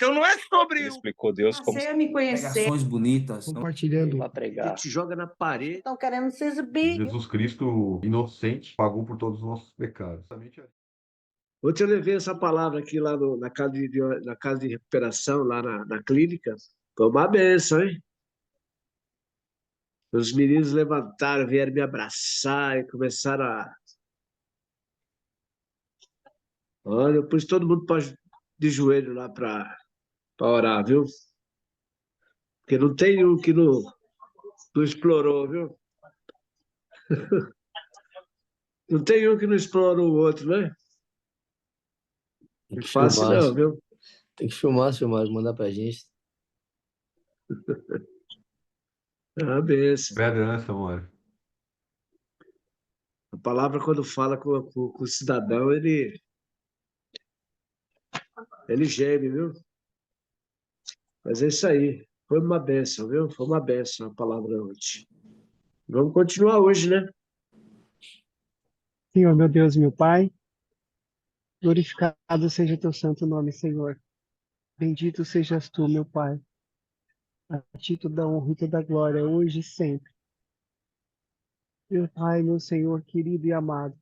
Então não é sobre Ele explicou Deus como Passei a me conhecer. Pregações bonitas. compartilhando. para A pregar. gente joga na parede. Estão querendo se exibir. Jesus Cristo, inocente, pagou por todos os nossos pecados. Ontem eu levei essa palavra aqui lá na casa de recuperação, lá na clínica. Foi uma benção, hein? Os meninos levantaram, vieram me abraçar e começaram a... Olha, eu pus todo mundo de joelho lá para orar, viu? Porque não tem um que não explorou, viu? Não tem um que não explorou o outro, né? Não é fácil não, viu? Tem que filmar, mandar pra gente. Ah, benção. Esperança, amor. A palavra, quando fala com o cidadão, ele geme, viu? Mas é isso aí. Foi uma bênção, viu? Foi uma bênção a palavra hoje. Vamos continuar hoje, né? Senhor, meu Deus, meu Pai, glorificado seja teu santo nome, Senhor. Bendito sejas tu, meu Pai. A ti toda a honra e toda a glória, hoje e sempre. Meu Pai, meu Senhor, querido e amado.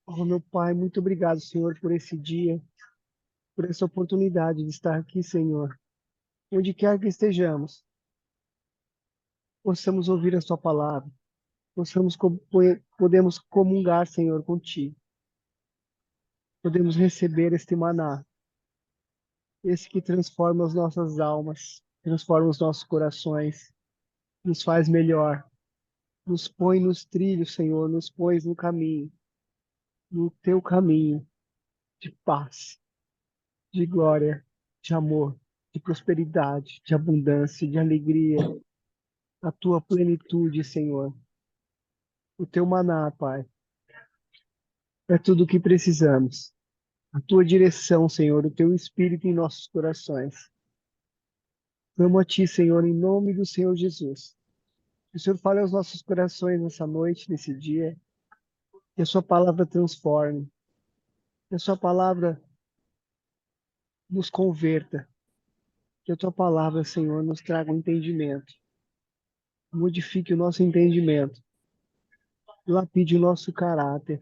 Oh, meu Pai, muito obrigado, Senhor, por esse dia, por essa oportunidade de estar aqui, Senhor. Onde quer que estejamos, possamos ouvir a sua palavra, podemos comungar, Senhor, contigo. Podemos receber este maná, esse que transforma as nossas almas, transforma os nossos corações, nos faz melhor, nos põe nos trilhos, Senhor, nos põe no caminho, no teu caminho de paz, de glória, de amor, de prosperidade, de abundância, de alegria, a tua plenitude, Senhor. O teu maná, Pai, é tudo o que precisamos. A tua direção, Senhor, o teu Espírito em nossos corações. Clamo a ti, Senhor, em nome do Senhor Jesus. Que o Senhor fale aos nossos corações nessa noite, nesse dia. Que a sua palavra transforme. Que a sua palavra nos converta. Que a tua palavra, Senhor, nos traga um entendimento. Modifique o nosso entendimento. Lapide o nosso caráter.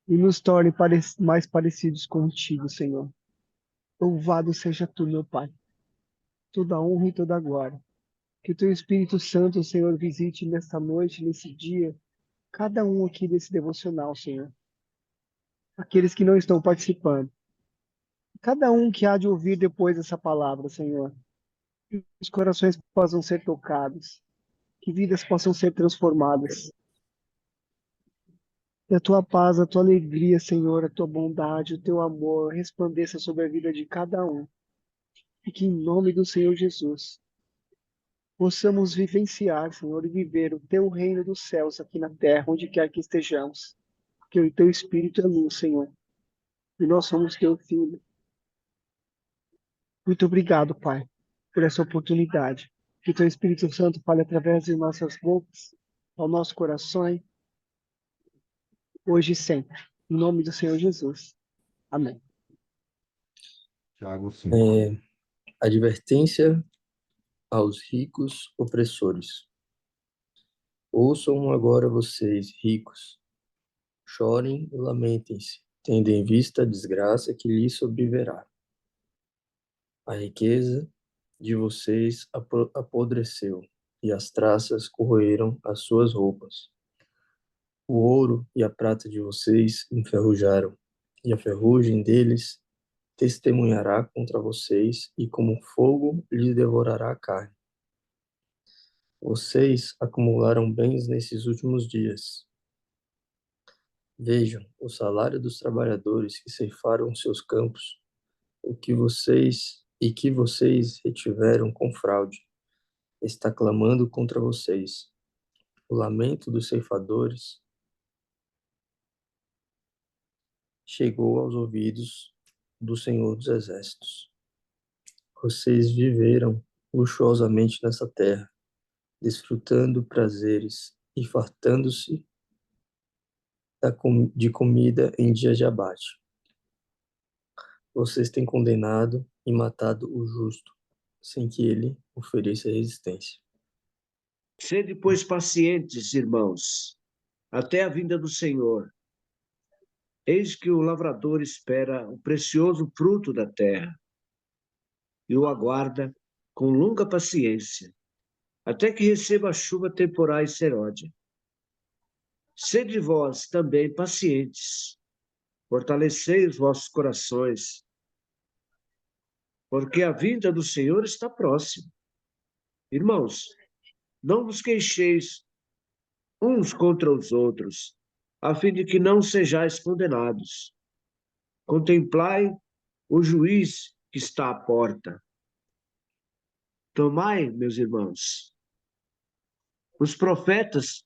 E nos torne mais parecidos contigo, Senhor. Louvado seja tu, meu Pai. Toda a honra e toda a glória. Que o teu Espírito Santo, Senhor, visite nesta noite, nesse dia, cada um aqui desse devocional, Senhor. Aqueles que não estão participando. Cada um que há de ouvir depois dessa palavra, Senhor. Que os corações possam ser tocados. Que vidas possam ser transformadas. Que a tua paz, a tua alegria, Senhor, a tua bondade, o teu amor resplandeça sobre a vida de cada um. E que em nome do Senhor Jesus possamos vivenciar, Senhor, e viver o teu reino dos céus aqui na terra, onde quer que estejamos. Porque o teu Espírito é luz, Senhor. E nós somos teu filho. Muito obrigado, Pai, por essa oportunidade. Que o teu Espírito Santo fale através de nossas bocas, ao nosso coração, hoje e sempre. Em nome do Senhor Jesus. Amém. Tiago 5. Advertência aos ricos opressores. Ouçam agora vocês, ricos. Chorem e lamentem-se, tendo em vista a desgraça que lhes sobrevirá. A riqueza de vocês apodreceu, e as traças corroeram as suas roupas. O ouro e a prata de vocês enferrujaram, e a ferrugem deles testemunhará contra vocês, e como fogo lhes devorará a carne. Vocês acumularam bens nesses últimos dias. Vejam o salário dos trabalhadores que ceifaram seus campos, que vocês retiveram com fraude, está clamando contra vocês. O lamento dos ceifadores chegou aos ouvidos do Senhor dos Exércitos. Vocês viveram luxuosamente nessa terra, desfrutando prazeres e fartando-se de comida em dias de abate. Vocês têm condenado e matado o justo, sem que ele ofereça resistência. Sede, pois, pacientes, irmãos, até a vinda do Senhor. Eis que o lavrador espera o precioso fruto da terra e o aguarda com longa paciência, até que receba a chuva temporal e seródia. Sede vós também pacientes, fortalecei os vossos corações, porque a vinda do Senhor está próxima. Irmãos, não vos queixeis uns contra os outros, a fim de que não sejais condenados. Contemplai o juiz que está à porta. Tomai, meus irmãos, os profetas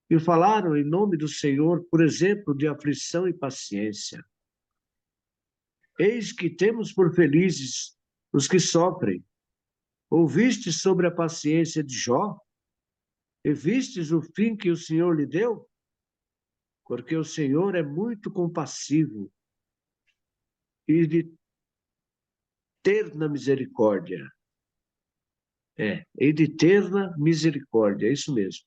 que falaram em nome do Senhor, por exemplo, de aflição e paciência. Eis que temos por felizes os que sofrem. Ouvistes sobre a paciência de Jó? E vistes o fim que o Senhor lhe deu? Porque o Senhor é muito compassivo e de terna misericórdia. E de terna misericórdia, é isso mesmo.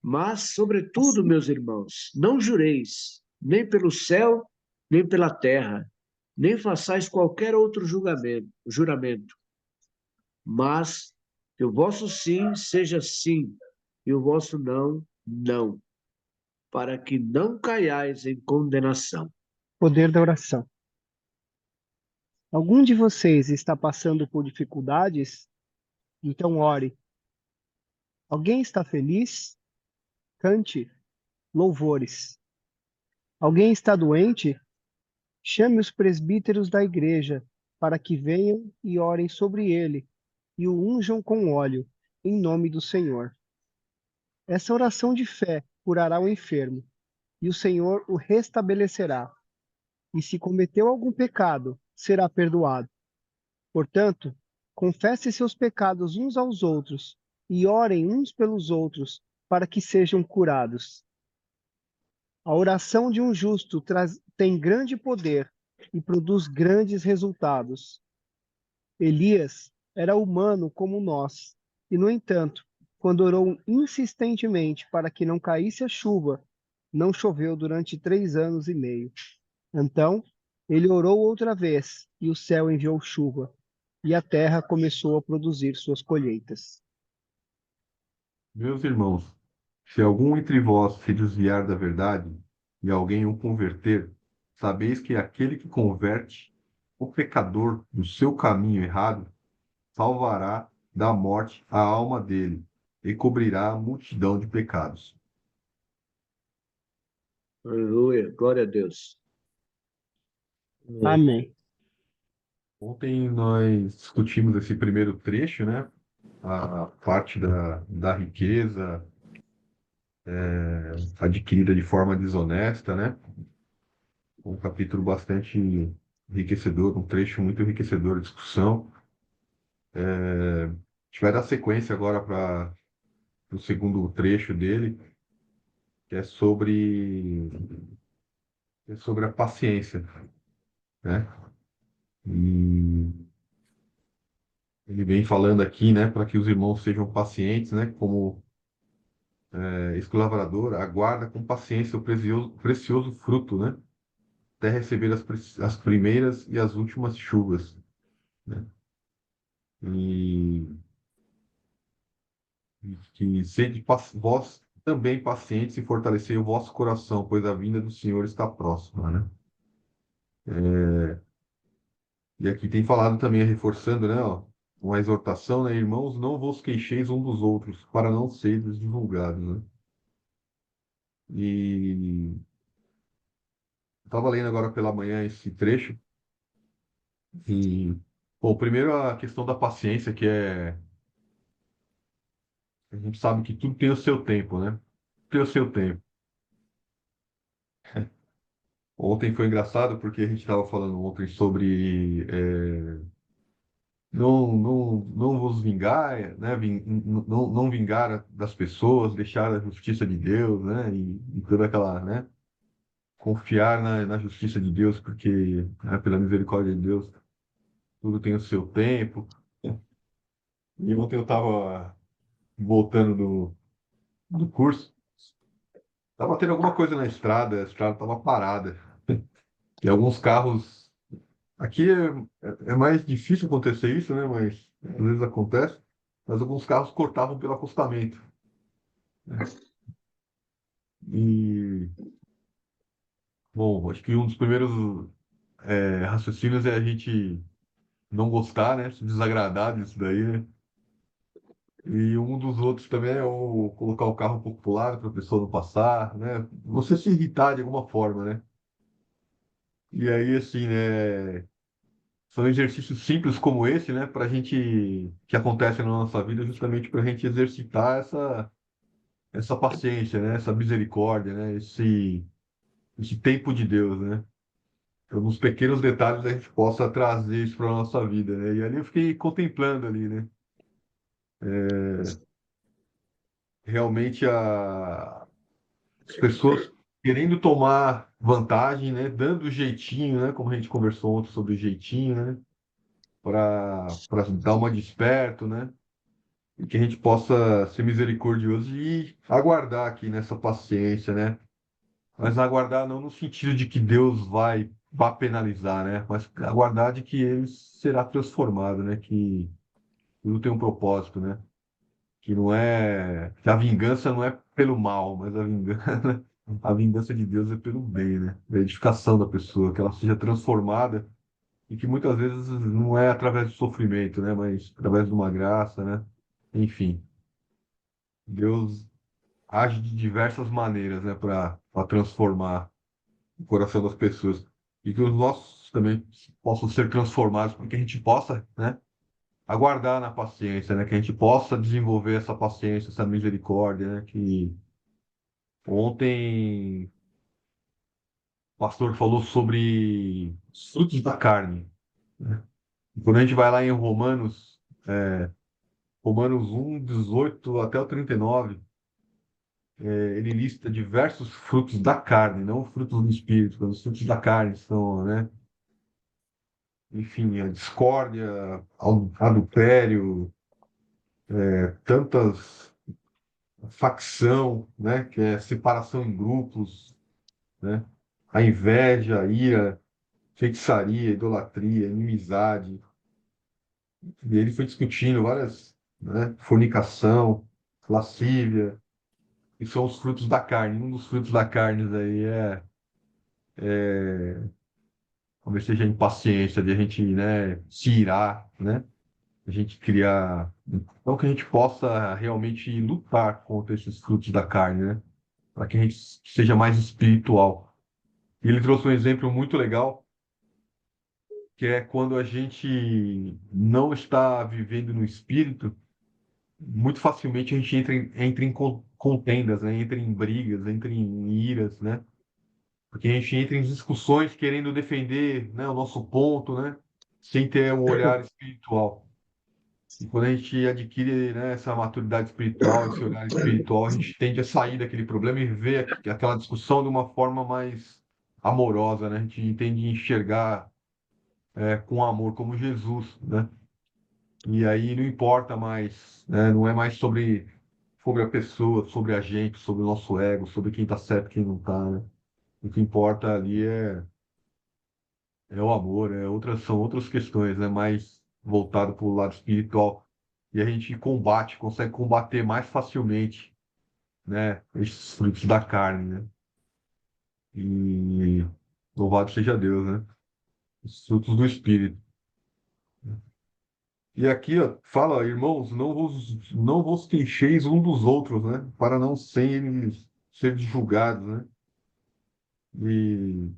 Mas, sobretudo, meus irmãos, não jureis, nem pelo céu, nem pela terra, nem façais qualquer outro juramento. Mas que o vosso sim seja sim, e o vosso não, não, para que não caiais em condenação. Poder da oração. Algum de vocês está passando por dificuldades? Então ore. Alguém está feliz? Cante louvores. Alguém está doente? Chame os presbíteros da igreja para que venham e orem sobre ele e o unjam com óleo, em nome do Senhor. Essa oração de fé curará o enfermo, e o Senhor o restabelecerá. E se cometeu algum pecado, será perdoado. Portanto, confesse seus pecados uns aos outros e orem uns pelos outros para que sejam curados. A oração de um justo tem grande poder e produz grandes resultados. Elias era humano como nós, e, no entanto, quando orou insistentemente para que não caísse a chuva, não choveu durante 3 anos e meio. Então, ele orou outra vez, e o céu enviou chuva, e a terra começou a produzir suas colheitas. Meus irmãos, se algum entre vós se desviar da verdade e alguém o converter, sabeis que aquele que converte o pecador do seu caminho errado salvará da morte a alma dele e cobrirá a multidão de pecados. Aleluia, glória a Deus. Amém. Ontem nós discutimos esse primeiro trecho, né? A parte da riqueza adquirida de forma desonesta, né? Um capítulo bastante enriquecedor, um trecho muito enriquecedor de discussão. A gente vai dar sequência agora para o segundo trecho dele, que é sobre a paciência, né? E ele vem falando aqui, né, para que os irmãos sejam pacientes, né, como esse que o lavrador aguarda com paciência o precioso fruto, né, até receber as primeiras e as últimas chuvas, né? E que vós também pacientes e fortalecei o vosso coração, pois a vinda do Senhor está próxima, né? E aqui tem falado também, reforçando, né, ó, uma exortação, né, irmãos, não vos queixeis um dos outros, para não seres divulgados, né? E estava lendo agora pela manhã esse trecho e, bom, primeiro a questão da paciência, que a gente sabe que tudo tem o seu tempo, né? Tem o seu tempo. Ontem foi engraçado porque a gente estava falando ontem sobre não vos vingar, né? Não vingar das pessoas, deixar a justiça de Deus, né? E toda aquela, né? Confiar na justiça de Deus, porque, né, pela misericórdia de Deus, tudo tem o seu tempo. E ontem eu estava voltando do curso, estava tendo alguma coisa na estrada, a estrada estava parada. E alguns carros. Aqui é mais difícil acontecer isso, né? Mas às vezes acontece. Mas alguns carros cortavam pelo acostamento. E, bom, acho que um dos primeiros raciocínios é a gente não gostar, né? Se desagradar disso daí, né? E um dos outros também é o colocar o carro um pouco pro lado para a pessoa não passar, né? Você se irritar de alguma forma, né? E aí, assim, né? São exercícios simples como esse, né? Para a gente, que acontece na nossa vida, justamente para a gente exercitar essa paciência, né? Essa misericórdia, né? Esse tempo de Deus, né? Então, nos pequenos detalhes a gente possa trazer isso para a nossa vida, né? E ali eu fiquei contemplando ali, né? Realmente as pessoas querendo tomar vantagem, né? Dando jeitinho, né? Como a gente conversou ontem sobre o jeitinho, né? Para dar uma desperto, né? E que a gente possa ser misericordioso e aguardar aqui nessa paciência, né? Mas aguardar não no sentido de que Deus vai penalizar, né? Mas aguardar de que ele será transformado, né? Que tudo tem um propósito, né? Que não é, que a vingança não é pelo mal, mas a vingança de Deus é pelo bem, né? A edificação da pessoa, que ela seja transformada e que muitas vezes não é através do sofrimento, né? Mas através de uma graça, né? Enfim, Deus age de diversas maneiras, né? Para transformar o coração das pessoas e que os nossos também possam ser transformados, para que a gente possa, né? Aguardar na paciência, né? Que a gente possa desenvolver essa paciência, essa misericórdia, né? Que ontem o pastor falou sobre os frutos da carne, né? E quando a gente vai lá em Romanos 1, 18 até o 39, ele lista diversos frutos da carne, não frutos do espírito. Quando os frutos da carne são, né? Enfim, a discórdia, adultério, tantas facção, né? Que é separação em grupos, né? A inveja, a ira, feitiçaria, idolatria, inimizade. E ele foi discutindo várias, né? Fornicação, lascívia, que são os frutos da carne. Um dos frutos da carne aí talvez seja a impaciência de a gente, né? Se irar, né? A gente criar. Então, que a gente possa realmente lutar contra esses frutos da carne, né? Para que a gente seja mais espiritual. E ele trouxe um exemplo muito legal, que é quando a gente não está vivendo no espírito, muito facilmente a gente entra em contendas, né? Entra em brigas, entra em iras, né? Porque a gente entra em discussões querendo defender, né, o nosso ponto, né? Sem ter o olhar espiritual. E quando a gente adquire, né, essa maturidade espiritual, esse olhar espiritual, a gente tende a sair daquele problema e ver aquela discussão de uma forma mais amorosa, né? A gente tende a enxergar com amor, como Jesus, né? E aí não importa mais, né? Não é mais sobre a pessoa, sobre a gente, sobre o nosso ego, sobre quem está certo e quem não está, né? O que importa ali é o amor, são outras questões, né? Mais voltado para o lado espiritual. E a gente consegue combater mais facilmente, né? Esses frutos da carne, né? E louvado seja Deus, né? Os frutos do Espírito. E aqui, ó, fala, irmãos, não vos queixeis um dos outros, né? Para não serem julgados, né? E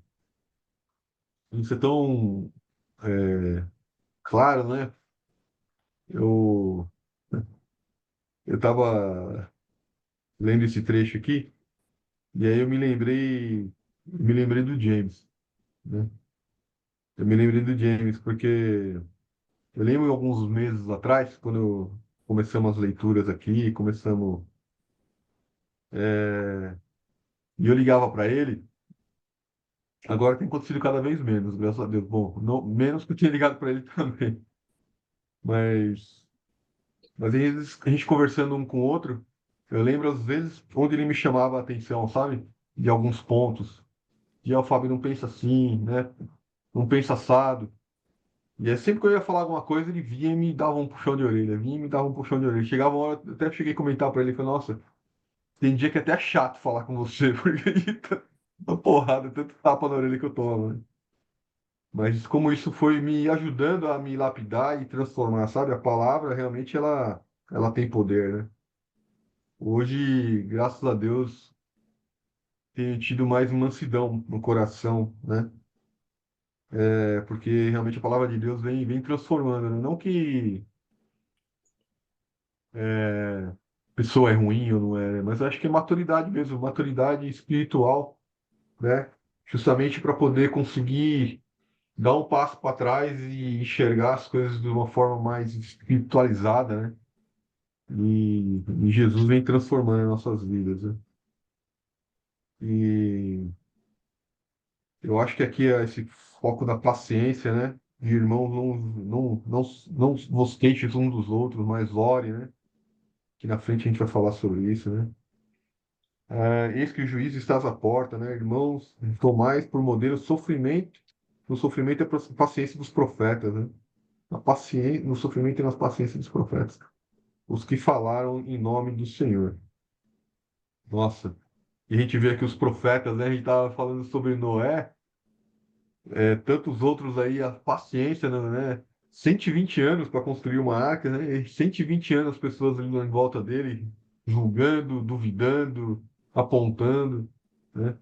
isso é tão claro, né? Eu eu estava lendo esse trecho aqui e aí eu me lembrei do James, né? Eu me lembrei do James porque eu lembro alguns meses atrás, quando começamos as leituras aqui, e eu ligava para ele. Agora tem acontecido cada vez menos, graças a Deus. Bom, não, menos que eu tinha ligado para ele também. Mas, mas às vezes a gente conversando um com o outro, eu lembro às vezes onde ele me chamava a atenção, sabe? De alguns pontos. E o Fábio não pensa assim, né? Não pensa assado. E é sempre que eu ia falar alguma coisa, ele vinha e me dava um puxão de orelha, vinha e me dava um puxão de orelha. Chegava uma hora, eu até cheguei a comentar para ele, falei, nossa, tem dia que é até chato falar com você, porque ele tá uma porrada, tanto tapa na orelha que eu tomo, né? Mas como isso foi me ajudando a me lapidar e transformar, sabe? A palavra realmente ela tem poder, né? Hoje, graças a Deus, tenho tido mais mansidão no coração, né? É porque realmente a palavra de Deus vem transformando, né? Não que pessoa é ruim ou não é, né? Mas acho que é maturidade mesmo, maturidade espiritual, né? Justamente para poder conseguir dar um passo para trás e enxergar as coisas de uma forma mais espiritualizada, né? E Jesus vem transformando as nossas vidas, né? E eu acho que aqui é esse foco da paciência, né? De irmãos, não vos queixes uns dos outros, mas ore, né? Que na frente a gente vai falar sobre isso, né? Eis que o juízo está à porta, né? Irmãos, tomais por modelo o sofrimento, no sofrimento e a paciência dos profetas, né? Na paciência, no sofrimento e na paciência dos profetas, os que falaram em nome do Senhor. Nossa, e a gente vê aqui os profetas, né? A gente estava falando sobre Noé, tantos outros aí, a paciência, né? 120 anos para construir uma arca, né? E 120 anos as pessoas ali em volta dele, julgando, duvidando, apontando, né?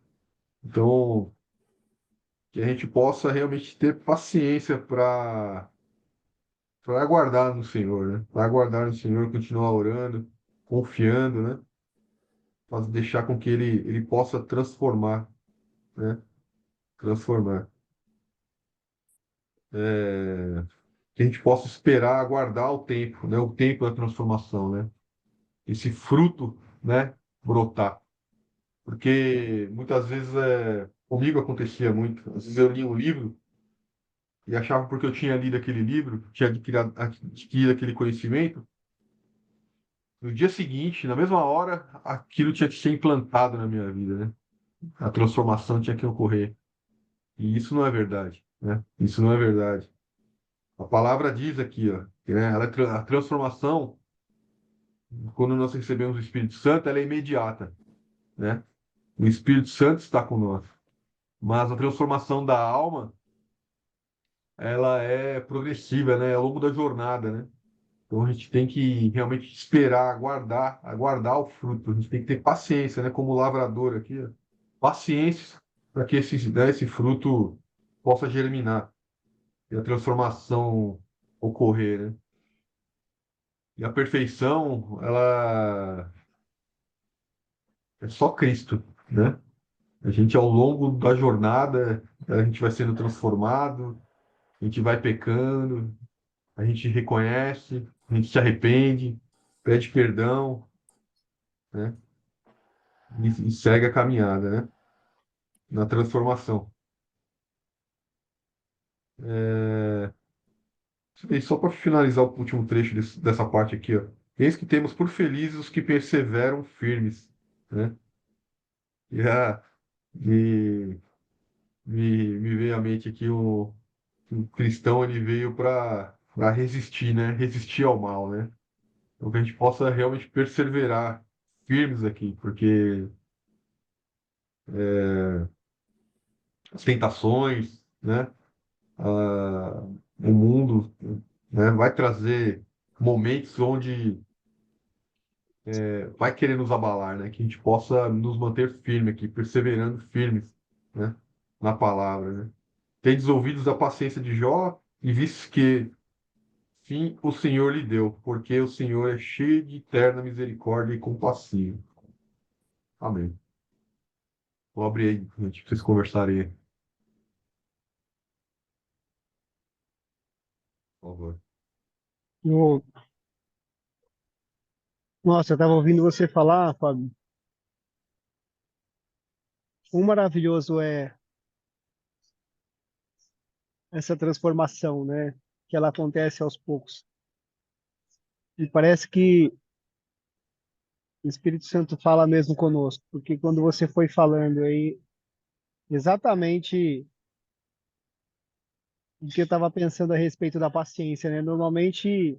Então, que a gente possa realmente ter paciência para aguardar no Senhor, né? Para aguardar no Senhor, continuar orando, confiando, né? Para deixar com que ele possa transformar, né? Transformar. É, que a gente possa esperar, aguardar o tempo, né? O tempo da transformação, né? Esse fruto, né? Brotar. Porque muitas vezes comigo acontecia muito. Às vezes eu lia um livro e achava porque eu tinha lido aquele livro, tinha adquirido aquele conhecimento, no dia seguinte, na mesma hora, aquilo tinha que ser implantado na minha vida, né? A transformação tinha que ocorrer. E isso não é verdade, né? Isso não é verdade. A palavra diz aqui, ó, que, né, a transformação, quando nós recebemos o Espírito Santo, ela é imediata, né? O Espírito Santo está conosco. Mas a transformação da alma, ela é progressiva, né? Ao longo da jornada, né? Então a gente tem que realmente esperar, aguardar o fruto. A gente tem que ter paciência, né? Como lavrador aqui, ó. Paciência para que esse fruto possa germinar e a transformação ocorrer, né? E a perfeição, ela é só Cristo, né? A gente, ao longo da jornada, a gente vai sendo transformado, a gente vai pecando, a gente reconhece, a gente se arrepende, pede perdão, né? E segue a caminhada, né? Na transformação. É... E só para finalizar o último trecho dessa parte aqui, ó. Eis que temos por felizes os que perseveram firmes, né? E me, me veio à mente aqui o cristão, ele veio para resistir, né? Resistir ao mal, né? Então que a gente possa realmente perseverar firmes aqui, porque as tentações, né? Ah, o mundo, né? Vai trazer momentos onde vai querer nos abalar, né? Que a gente possa nos manter firme aqui, perseverando firmes, né? Na palavra, né? Tendes ouvidos da paciência de Jó e vistes que fim o Senhor lhe deu, porque o Senhor é cheio de eterna misericórdia e compassivo. Amém. Vou abrir aí, gente, pra vocês conversarem aí, por favor. Eu- Nossa, eu estava ouvindo você falar, Fábio. Quão maravilhoso é essa transformação, né? Que ela acontece aos poucos. E parece que o Espírito Santo fala mesmo conosco, porque quando você foi falando aí, exatamente o que eu estava pensando a respeito da paciência, né? Normalmente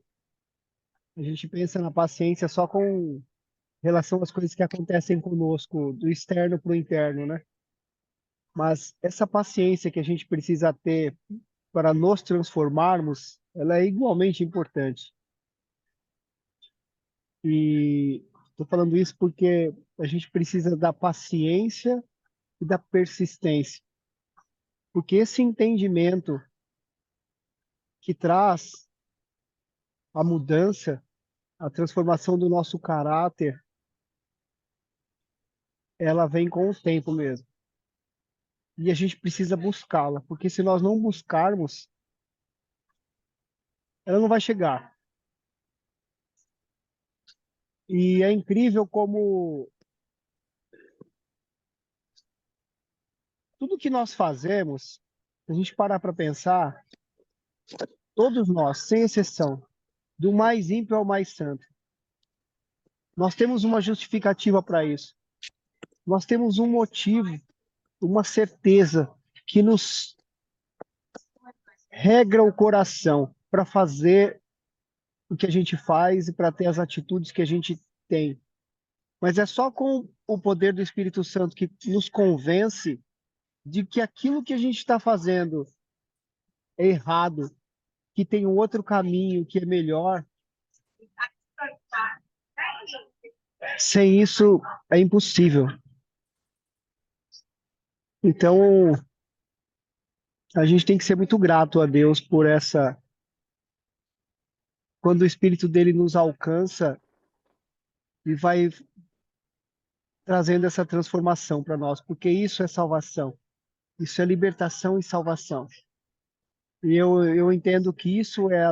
a gente pensa na paciência só com relação às coisas que acontecem conosco, do externo para o interno, né? Mas essa paciência que a gente precisa ter para nos transformarmos, ela é igualmente importante. E estou falando isso porque a gente precisa da paciência e da persistência. Porque esse entendimento que traz a mudança, a transformação do nosso caráter, ela vem com o tempo mesmo. E a gente precisa buscá-la, porque se nós não buscarmos, ela não vai chegar. E é incrível como tudo que nós fazemos, se a gente parar para pensar, todos nós, sem exceção, do mais ímpio ao mais santo, nós temos uma justificativa para isso. Nós temos um motivo, uma certeza que nos regra o coração para fazer o que a gente faz e para ter as atitudes que a gente tem. Mas é só com o poder do Espírito Santo que nos convence de que aquilo que a gente está fazendo é errado, que tem um outro caminho que é melhor. Sem isso é impossível. Então, a gente tem que ser muito grato a Deus por essa. Quando o Espírito dele nos alcança e vai trazendo essa transformação para nós, porque isso é salvação. Isso é libertação e salvação. E eu entendo que isso é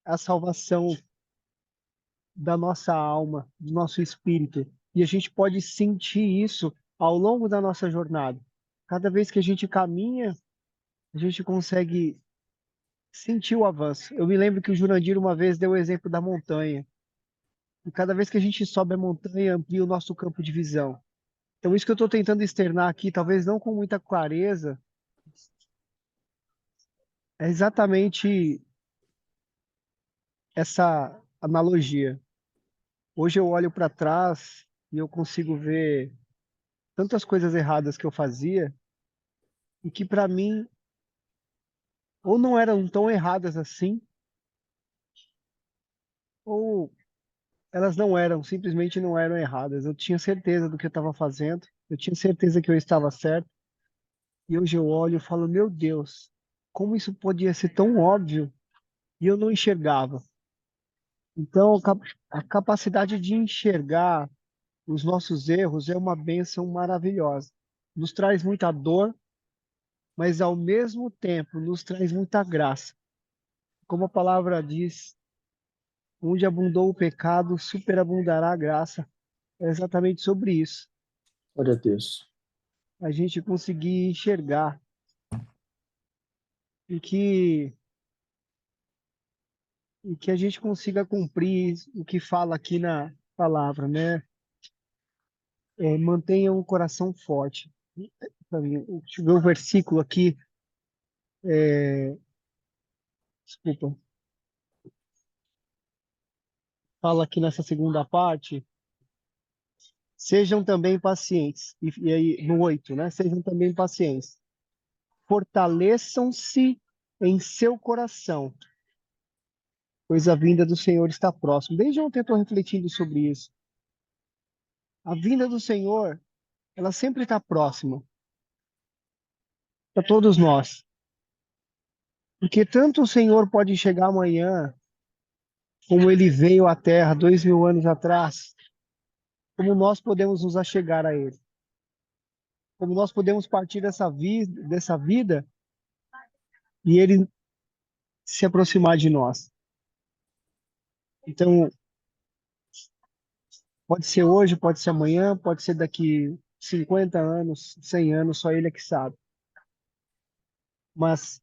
a salvação da nossa alma, do nosso espírito. E a gente pode sentir isso ao longo da nossa jornada. Cada vez que a gente caminha, a gente consegue sentir o avanço. Eu me lembro que o Jurandir uma vez deu o exemplo da montanha. E cada vez que a gente sobe a montanha, amplia o nosso campo de visão. Então, isso que eu estou tentando externar aqui, talvez não com muita clareza, é exatamente essa analogia. Hoje eu olho para trás e eu consigo ver tantas coisas erradas que eu fazia e que para mim ou não eram tão erradas assim, ou elas não eram, simplesmente não eram erradas. Eu tinha certeza do que eu estava fazendo, eu tinha certeza que eu estava certo, e hoje eu olho e falo, meu Deus, como isso podia ser tão óbvio e eu não enxergava. Então, a capacidade de enxergar os nossos erros é uma bênção maravilhosa. Nos traz muita dor, mas ao mesmo tempo nos traz muita graça. Como a palavra diz, onde abundou o pecado, superabundará a graça. É exatamente sobre isso. Glória a Deus. A gente conseguir enxergar e que a gente consiga cumprir o que fala aqui na palavra, né? Mantenha um coração forte. Pra mim, deixa eu ver o versículo aqui. Desculpa. Fala aqui nessa segunda parte. Sejam também pacientes. E aí, no 8, né? Sejam também pacientes. Fortaleçam-se em seu coração, pois a vinda do Senhor está próximo. Desde ontem eu estou refletindo sobre isso. A vinda do Senhor, ela sempre está próxima para todos nós. Porque tanto o Senhor pode chegar amanhã, como ele veio à Terra 2000 anos atrás, como nós podemos nos achegar a ele. Como nós podemos partir dessa vida e ele se aproximar de nós. Então, pode ser hoje, pode ser amanhã, pode ser daqui 50 anos, 100 anos, só ele é que sabe. Mas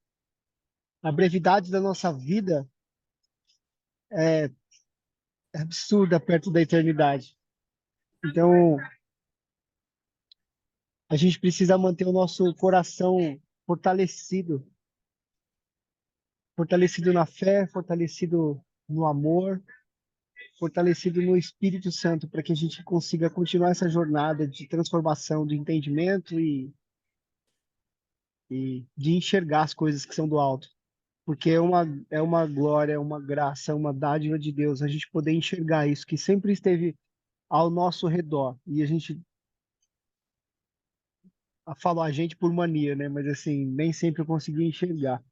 A brevidade da nossa vida é absurda perto da eternidade. Então, a gente precisa manter o nosso coração fortalecido, fortalecido na fé, fortalecido no amor, fortalecido no Espírito Santo, para que a gente consiga continuar essa jornada de transformação, de entendimento e de enxergar as coisas que são do alto. Porque é uma glória, é uma graça, é uma dádiva de Deus a gente poder enxergar isso que sempre esteve ao nosso redor. E a gente falo a gente por mania, né? Mas assim, nem sempre eu consegui enxergar.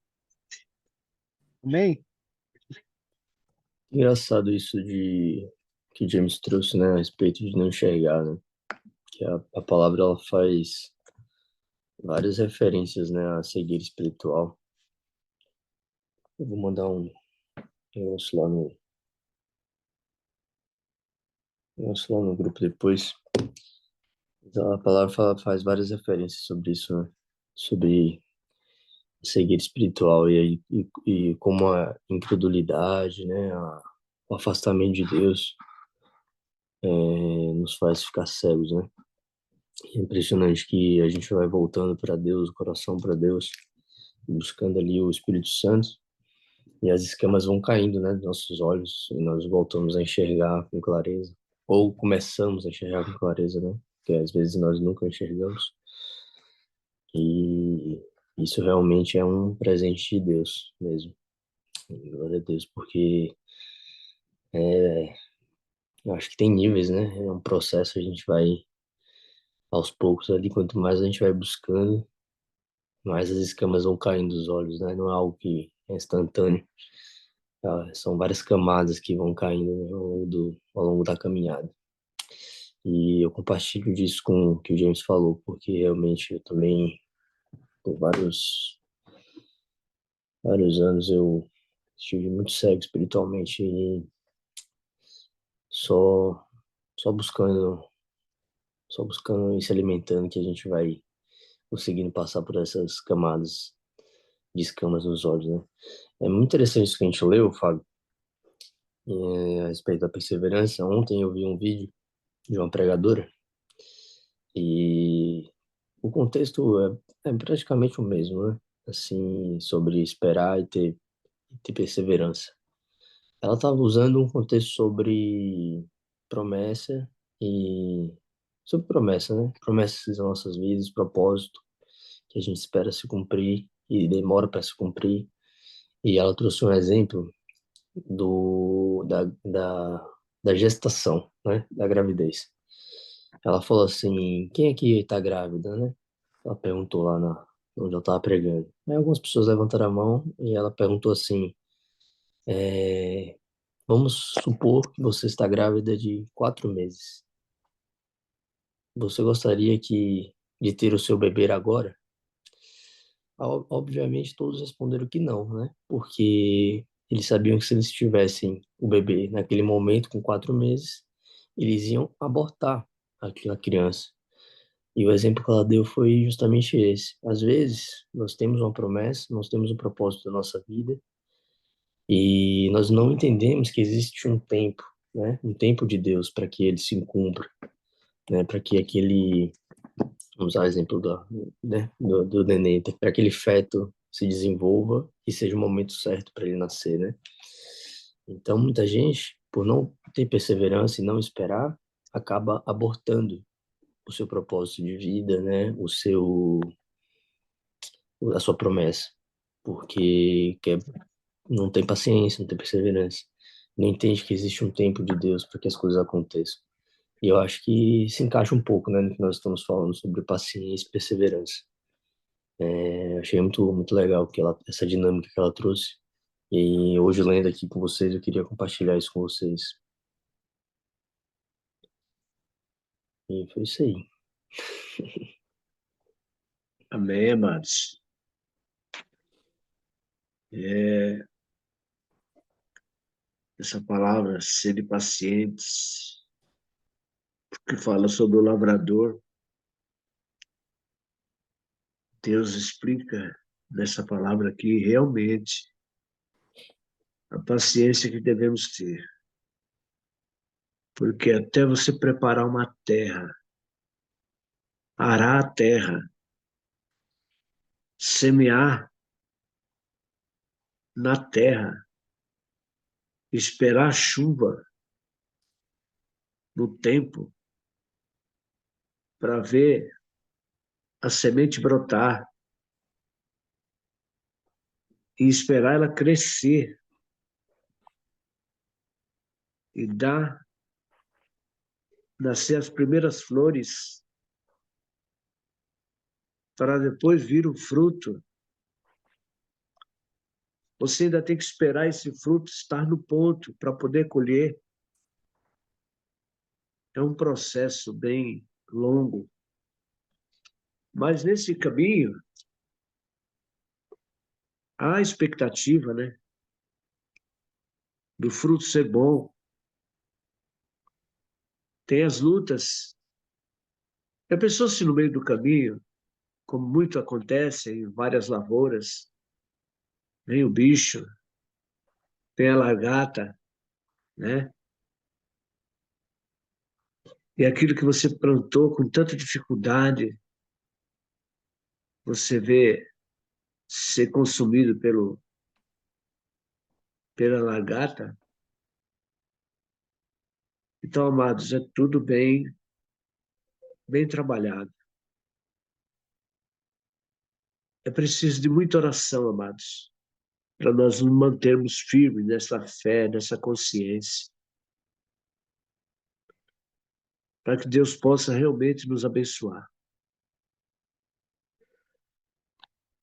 Amém? Engraçado isso de que James trouxe, né, a respeito de não enxergar, né? Que a palavra ela faz várias referências, né, a cegueira espiritual. Eu vou mandar um negócio lá no grupo depois. Então, a palavra faz várias referências sobre isso, né? Sobre a cegueira espiritual e como a incredulidade, né, o afastamento de Deus nos faz ficar cegos, né? É impressionante que a gente vai voltando para Deus, o coração para Deus, buscando ali o Espírito Santo, e as escamas vão caindo, né, dos nossos olhos, e nós voltamos a enxergar com clareza, ou começamos a enxergar com clareza, né? Porque às vezes nós nunca enxergamos. E isso realmente é um presente de Deus mesmo. Glória a Deus, porque eu acho que tem níveis, né? É um processo, a gente vai aos poucos ali, quanto mais a gente vai buscando, mais as escamas vão caindo dos olhos, né? Não é algo que é instantâneo. São várias camadas que vão caindo, né, ao longo da caminhada. E eu compartilho disso com o que o James falou, porque realmente eu também, por vários anos, eu estive muito cego espiritualmente e só, só buscando, só buscando e se alimentando que a gente vai conseguindo passar por essas camadas de escamas nos olhos, né? É muito interessante isso que a gente leu, Fábio, a respeito da perseverança. Ontem eu vi um vídeo de uma pregadora e o contexto é praticamente o mesmo, né? Assim, sobre esperar ter perseverança. Ela estava usando um contexto sobre promessa e sobre promessa, né? Promessas das nossas vidas, propósito que a gente espera se cumprir e demora para se cumprir. E ela trouxe um exemplo do da gestação, né? Da gravidez. Ela falou assim: quem aqui está grávida, né? Ela perguntou lá onde eu estava pregando. Aí algumas pessoas levantaram a mão e ela perguntou assim: é, vamos supor que você está grávida de 4 meses. Você gostaria de ter o seu bebê agora? Obviamente todos responderam que não, né? Porque eles sabiam que se eles tivessem o bebê naquele momento com 4 meses, eles iam abortar aquela criança. E o exemplo que ela deu foi justamente esse. Às vezes, nós temos uma promessa, nós temos um propósito da nossa vida, e nós não entendemos que existe um tempo, né? Um tempo de Deus para que ele se cumpra, né? Para que aquele, vamos usar o exemplo do neném, para que aquele feto se desenvolva e seja o momento certo para ele nascer, né? Então, muita gente, por não ter perseverança e não esperar, acaba abortando o seu propósito de vida, né? A sua promessa, porque não tem paciência, não tem perseverança, não entende que existe um tempo de Deus para que as coisas aconteçam. E eu acho que se encaixa um pouco, né, no que nós estamos falando sobre paciência e perseverança. Achei muito legal essa dinâmica que ela trouxe. E hoje, lendo aqui com vocês, eu queria compartilhar isso com vocês. E foi isso aí. Amém, amados. Essa palavra, sede pacientes, que fala sobre o lavrador, Deus explica nessa palavra aqui, realmente, a paciência que devemos ter. Porque até você preparar uma terra, arar a terra, semear na terra, esperar a chuva no tempo para ver a semente brotar e esperar ela crescer e dar, nascer as primeiras flores para depois vir o fruto. Você ainda tem que esperar esse fruto estar no ponto para poder colher. É um processo bem longo. Mas nesse caminho, há a expectativa, né? Do fruto ser bom. Tem as lutas. A pessoa, se no meio do caminho, como muito acontece em várias lavouras, vem o bicho, vem a lagarta, né? E aquilo que você plantou com tanta dificuldade, você vê ser consumido pela lagarta. Então, amados, é tudo bem trabalhado. É preciso de muita oração, amados, para nós nos mantermos firmes nessa fé, nessa consciência, para que Deus possa realmente nos abençoar.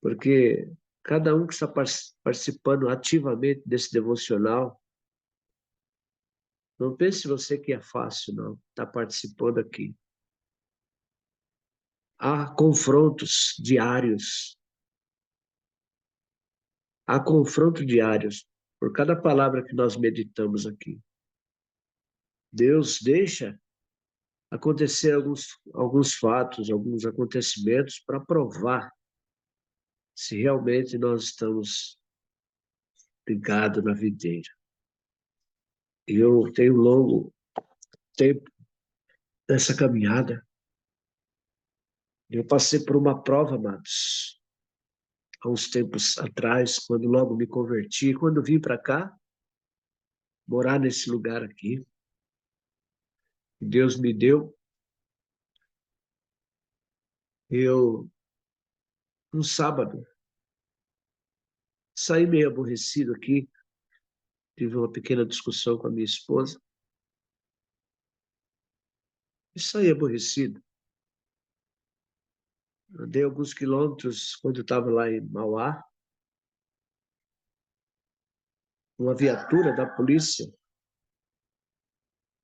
Porque cada um que está participando ativamente desse devocional, não pense você que é fácil, não, está participando aqui. Há confrontos diários. Há confrontos diários por cada palavra que nós meditamos aqui. Deus deixa acontecer alguns fatos, alguns acontecimentos para provar se realmente nós estamos ligados na videira. Eu tenho longo tempo nessa caminhada. Eu passei por uma prova, amados, há uns tempos atrás, quando logo me converti, quando vim para cá, morar nesse lugar aqui. Deus me deu. Um sábado, saí meio aborrecido aqui, tive uma pequena discussão com a minha esposa, e saí aborrecido. Andei alguns quilômetros quando eu estava lá em Mauá, uma viatura da polícia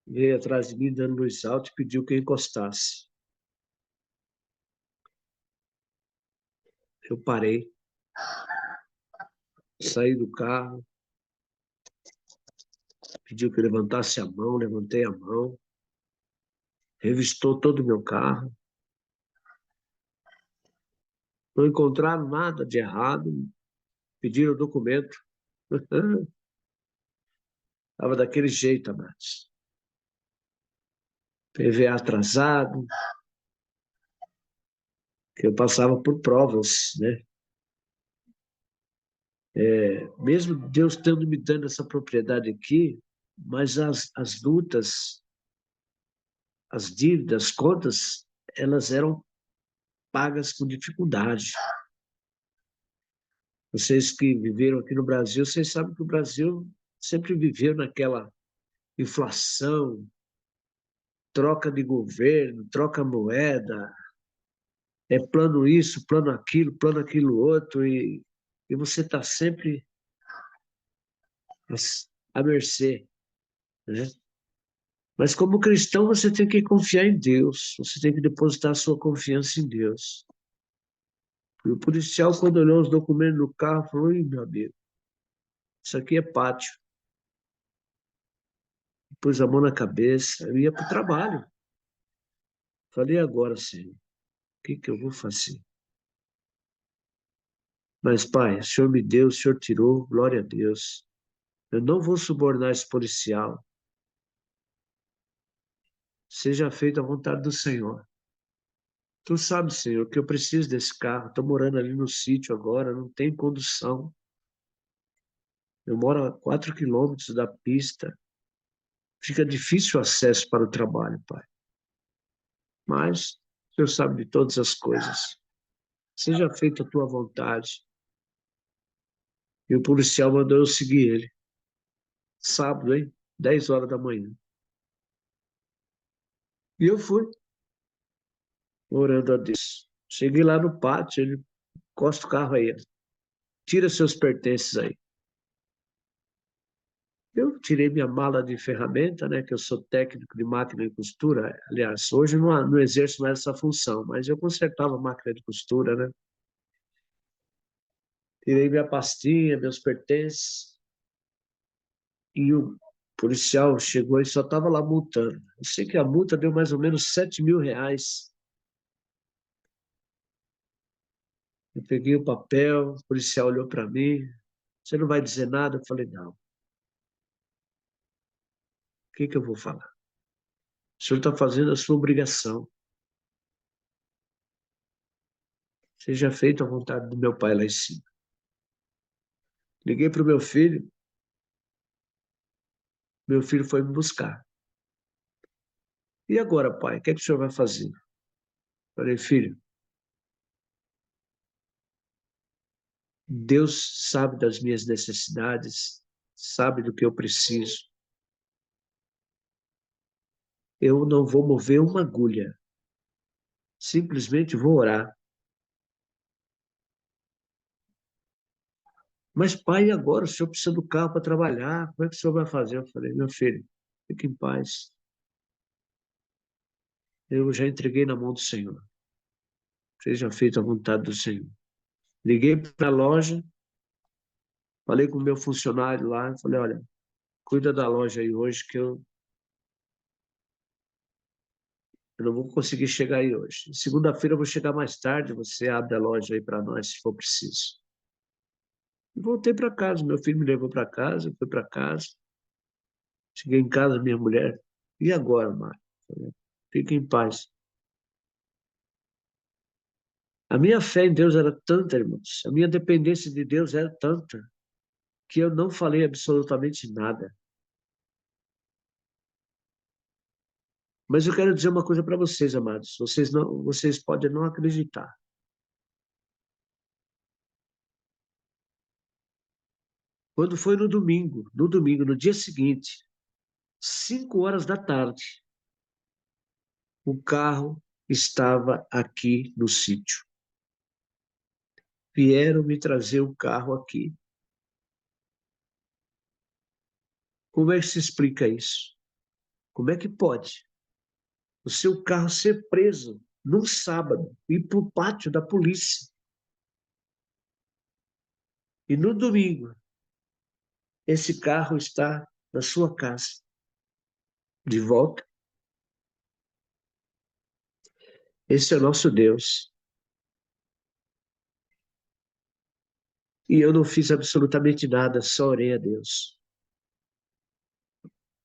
veio atrás de mim dando luz alta e pediu que eu encostasse. Eu parei, saí do carro, pediu que eu levantasse a mão, levantei a mão, revistou todo o meu carro. Não encontraram nada de errado, pediram o documento. Estava daquele jeito, amados. PVA atrasado, que eu passava por provas, né? Mesmo Deus tendo me dando essa propriedade aqui, mas as lutas, as dívidas, as contas, elas eram pagas com dificuldade. Vocês que viveram aqui no Brasil, vocês sabem que o Brasil sempre viveu naquela inflação, troca de governo, troca moeda, plano isso, plano aquilo outro, e você está sempre à mercê, né? Mas como cristão, você tem que confiar em Deus, você tem que depositar a sua confiança em Deus. E o policial, quando olhou os documentos no carro, falou: "Ih, meu amigo, isso aqui é pátio." Pôs a mão na cabeça, eu ia para o trabalho. Falei: "Agora, Senhor, o que eu vou fazer?" Mas, Pai, o Senhor me deu, o Senhor tirou, glória a Deus. Eu não vou subornar esse policial. Seja feita a vontade do Senhor. Tu sabe, Senhor, que eu preciso desse carro. Estou morando ali no sítio agora, não tem condução. Eu moro a 4 quilômetros da pista. Fica difícil o acesso para o trabalho, Pai. Mas o Senhor sabe de todas as coisas. Seja feita a tua vontade. E o policial mandou eu seguir ele. Sábado, hein? 10 horas da manhã. E eu fui, orando a Deus. Cheguei lá no pátio, ele encosta o carro aí. Tira seus pertences aí. Eu tirei minha mala de ferramenta, né? Que eu sou técnico de máquina de costura. Aliás, hoje não exerço mais essa função, mas eu consertava máquina de costura, né? Tirei minha pastinha, meus pertences. E o policial chegou e só estava lá multando. Eu sei que a multa deu mais ou menos R$ 7.000. Eu peguei o papel, o policial olhou para mim. Você não vai dizer nada? Eu falei, não. O que eu vou falar? O senhor está fazendo a sua obrigação. Seja feita a vontade do meu pai lá em cima. Liguei para o meu filho foi me buscar. E agora, pai, o que é que o senhor vai fazer? Falei, filho, Deus sabe das minhas necessidades, sabe do que eu preciso. Eu não vou mover uma agulha. Simplesmente vou orar. Mas, pai, e agora? O senhor precisa do carro para trabalhar. Como é que o senhor vai fazer? Eu falei, meu filho, fique em paz. Eu já entreguei na mão do Senhor. Seja feita a vontade do Senhor. Liguei para a loja, falei com o meu funcionário lá, falei, olha, cuida da loja aí hoje que eu não vou conseguir chegar aí hoje. Segunda-feira eu vou chegar mais tarde, você abre a loja aí para nós, se for preciso. E voltei para casa, meu filho me levou para casa, eu fui para casa. Cheguei em casa, minha mulher, e agora, Mário? Fique em paz. A minha fé em Deus era tanta, irmãos, a minha dependência de Deus era tanta, que eu não falei absolutamente nada. Mas eu quero dizer uma coisa para vocês, amados. Vocês podem não acreditar. Quando foi no domingo, no dia seguinte, 5 horas da tarde, o carro estava aqui no sítio. Vieram me trazer o carro aqui. Como é que se explica isso? Como é que pode o seu carro ser preso num sábado e ir para o pátio da polícia? E no domingo, esse carro está na sua casa, de volta. Esse é o nosso Deus. E eu não fiz absolutamente nada, só orei a Deus.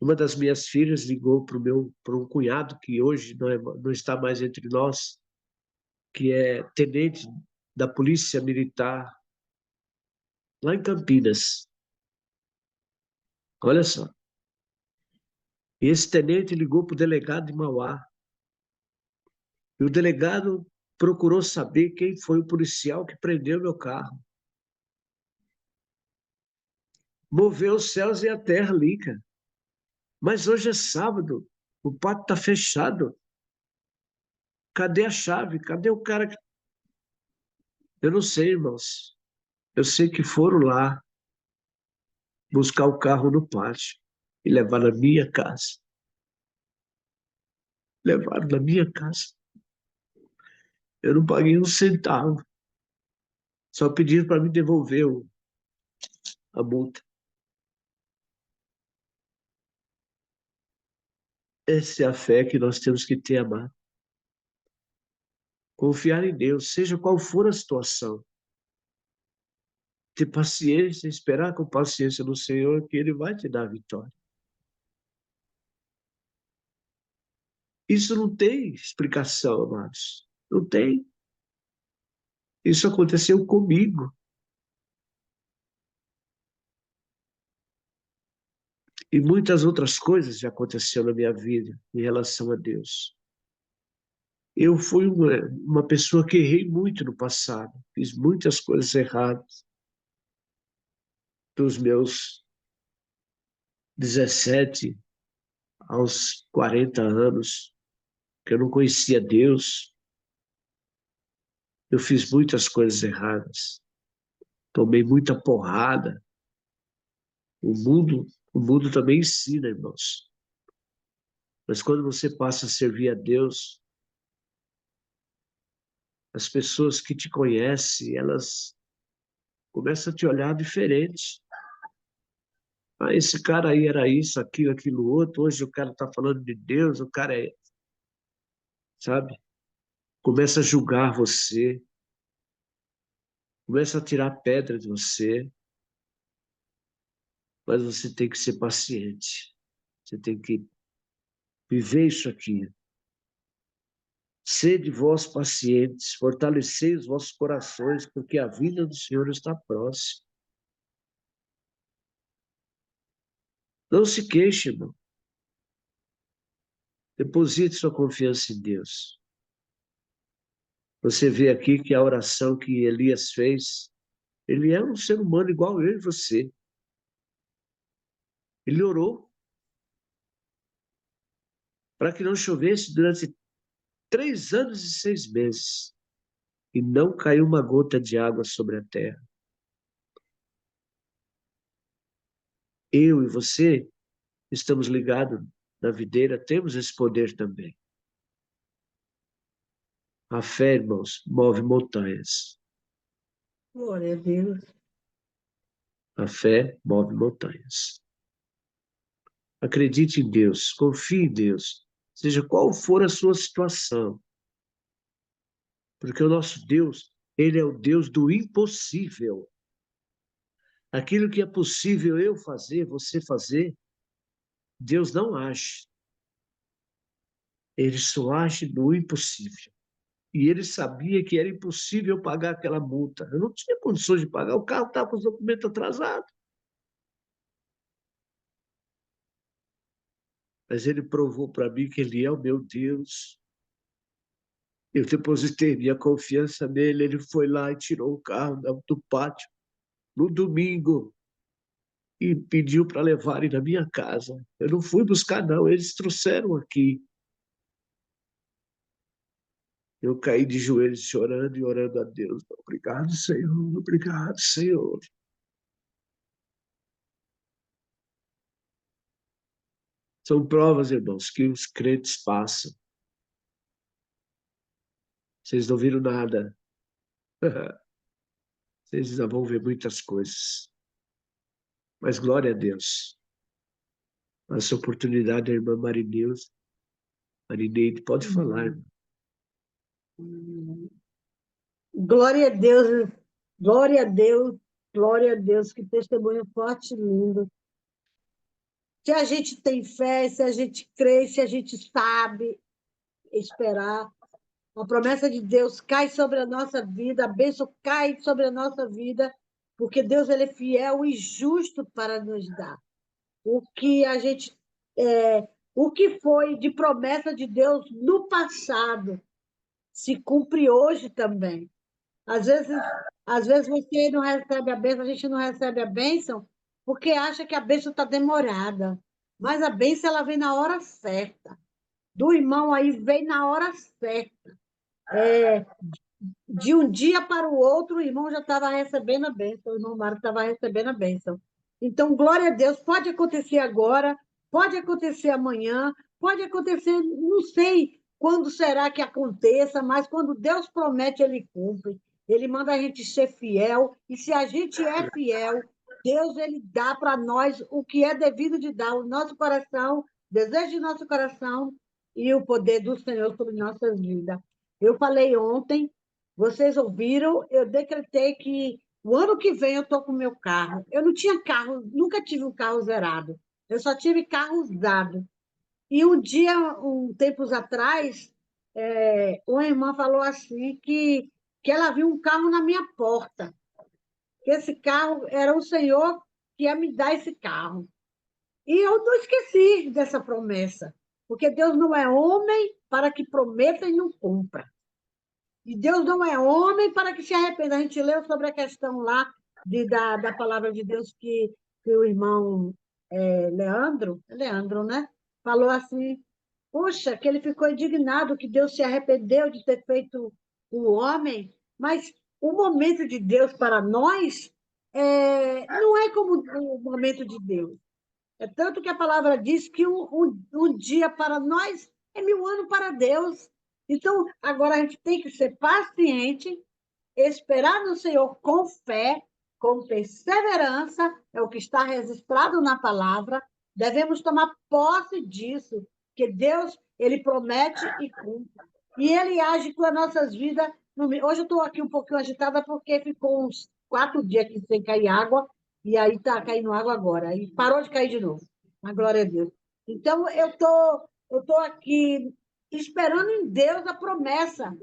Uma das minhas filhas ligou para um cunhado que hoje não está mais entre nós, que é tenente da Polícia Militar, lá em Campinas. Olha só. E esse tenente ligou para o delegado de Mauá. E o delegado procurou saber quem foi o policial que prendeu meu carro. Moveu os céus e a terra ali, cara. Mas hoje é sábado, o pátio está fechado. Cadê a chave? Cadê o cara que... Eu não sei, irmãos. Eu sei que foram lá buscar o carro no pátio e levaram na minha casa. Levaram na minha casa. Eu não paguei um centavo. Só pediram para me devolver a multa. Essa é a fé que nós temos que ter, amado. Confiar em Deus, seja qual for a situação. ter paciência, esperar com paciência no Senhor, que Ele vai te dar a vitória. Isso não tem explicação, amados. Não tem. Isso aconteceu comigo. E muitas outras coisas já aconteceram na minha vida em relação a Deus. Eu fui uma pessoa que errei muito no passado. Fiz muitas coisas erradas. Dos meus 17 aos 40 anos, que eu não conhecia Deus, eu fiz muitas coisas erradas. Tomei muita porrada. O mundo também ensina, irmãos. Mas quando você passa a servir a Deus, as pessoas que te conhecem, elas começam a te olhar diferente. Ah, esse cara aí era isso, aquilo, aquilo outro. Hoje o cara está falando de Deus, o cara é... Sabe? Começa a julgar você. Começa a tirar pedra de você. Mas você tem que ser paciente. Você tem que viver isso aqui. Sede vós pacientes, fortalecei os vossos corações, porque a vinda do Senhor está próxima. Não se queixe, irmão. Deposite sua confiança em Deus. Você vê aqui que a oração que Elias fez, ele é um ser humano igual eu e você. Ele orou para que não chovesse durante 3 anos e 6 meses. E não caiu uma gota de água sobre a terra. Eu e você estamos ligados na videira, temos esse poder também. A fé, irmãos, move montanhas. Glória a Deus. A fé move montanhas. Acredite em Deus, confie em Deus, seja qual for a sua situação. Porque o nosso Deus, Ele é o Deus do impossível. Aquilo que é possível eu fazer, você fazer, Deus não age. Ele só age no impossível. E ele sabia que era impossível pagar aquela multa. Eu não tinha condições de pagar, o carro estava com os documentos atrasados. Mas ele provou para mim que ele é o meu Deus. Eu depositei minha confiança nele, ele foi lá e tirou o carro do pátio no domingo e pediu para levarem na minha casa. Eu não fui buscar, não, eles trouxeram aqui. Eu caí de joelhos chorando e orando a Deus. Obrigado, Senhor, obrigado, Senhor. São provas, irmãos, que os crentes passam. Vocês não viram nada. Vocês ainda vão ver muitas coisas. Mas glória a Deus. Essa oportunidade, a irmã Marineide, pode falar, irmã. Glória a Deus, glória a Deus, glória a Deus, que testemunho forte e lindo. Se a gente tem fé, se a gente crê, se a gente sabe esperar, a promessa de Deus cai sobre a nossa vida, a bênção cai sobre a nossa vida, porque Deus ele é fiel e justo para nos dar. O que a gente, o que foi de promessa de Deus no passado se cumpre hoje também. Às vezes você não recebe a bênção, a gente não recebe a bênção porque acha que a bênção está demorada. Mas a bênção ela vem na hora certa. Do irmão aí vem na hora certa. De um dia para o outro, o irmão já estava recebendo a bênção, o irmão Mário estava recebendo a bênção. Então, glória a Deus, pode acontecer agora, pode acontecer amanhã, pode acontecer, não sei quando será que aconteça, mas quando Deus promete, Ele cumpre. Ele manda a gente ser fiel, e se a gente é fiel, Deus ele dá para nós o que é devido de dar, o nosso coração, desejo de nosso coração e o poder do Senhor sobre nossas vidas. Eu falei ontem, vocês ouviram, eu decretei que O ano que vem eu estou com o meu carro. Eu não tinha carro, nunca tive um carro zerado. Eu só tive carro usado. E um dia, tempos atrás, uma irmã falou assim que ela viu um carro na minha porta. Que esse carro era o Senhor que ia me dar esse carro. E eu não esqueci dessa promessa, porque Deus não é homem para que prometa e não cumpra. E Deus não é homem para que se arrependa. A gente leu sobre a questão lá da palavra de Deus que o irmão Leandro, né? Falou assim, poxa, que ele ficou indignado que Deus se arrependeu de ter feito o homem, mas o momento de Deus para nós não é como o momento de Deus. É tanto que a palavra diz que um dia para nós é 1000 anos para Deus. Então, agora a gente tem que ser paciente, esperar no Senhor com fé, com perseverança, é o que está registrado na palavra. Devemos tomar posse disso, que Deus, ele promete e cumpre. E ele age com as nossas vidas. Hoje eu estou aqui um pouquinho agitada porque ficou uns 4 dias aqui sem cair água, e aí está caindo água agora. E parou de cair de novo. Mas glória a Deus. Então, eu tô aqui esperando em Deus a promessa.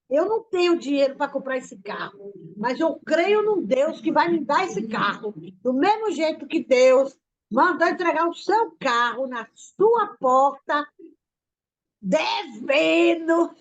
Eu não tenho dinheiro para comprar esse carro, mas eu creio num Deus que vai me dar esse carro. Do mesmo jeito que Deus mandou entregar o seu carro na sua porta, devendo.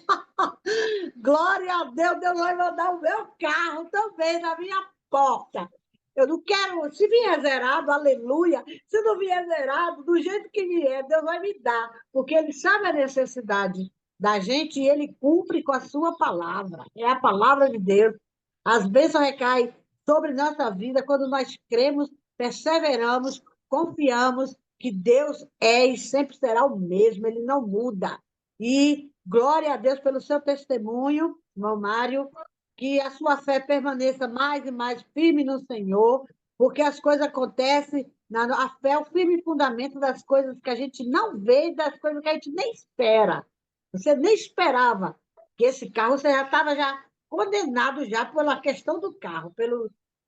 Glória a Deus, Deus vai mandar o meu carro também na minha porta. Eu não quero, se vier zerado, aleluia. Se não vier zerado, do jeito que vier, Deus vai me dar, porque Ele sabe a necessidade da gente e Ele cumpre com a sua palavra. É a palavra de Deus. As bênçãos recaem sobre nossa vida quando nós cremos, perseveramos, confiamos que Deus é e sempre será o mesmo, Ele não muda. E glória a Deus pelo seu testemunho, irmão Mário, que a sua fé permaneça mais e mais firme no Senhor, porque as coisas acontecem, a fé é o firme fundamento das coisas que a gente não vê e das coisas que a gente nem espera. Você nem esperava que esse carro, você já estava já condenado já pela questão do carro,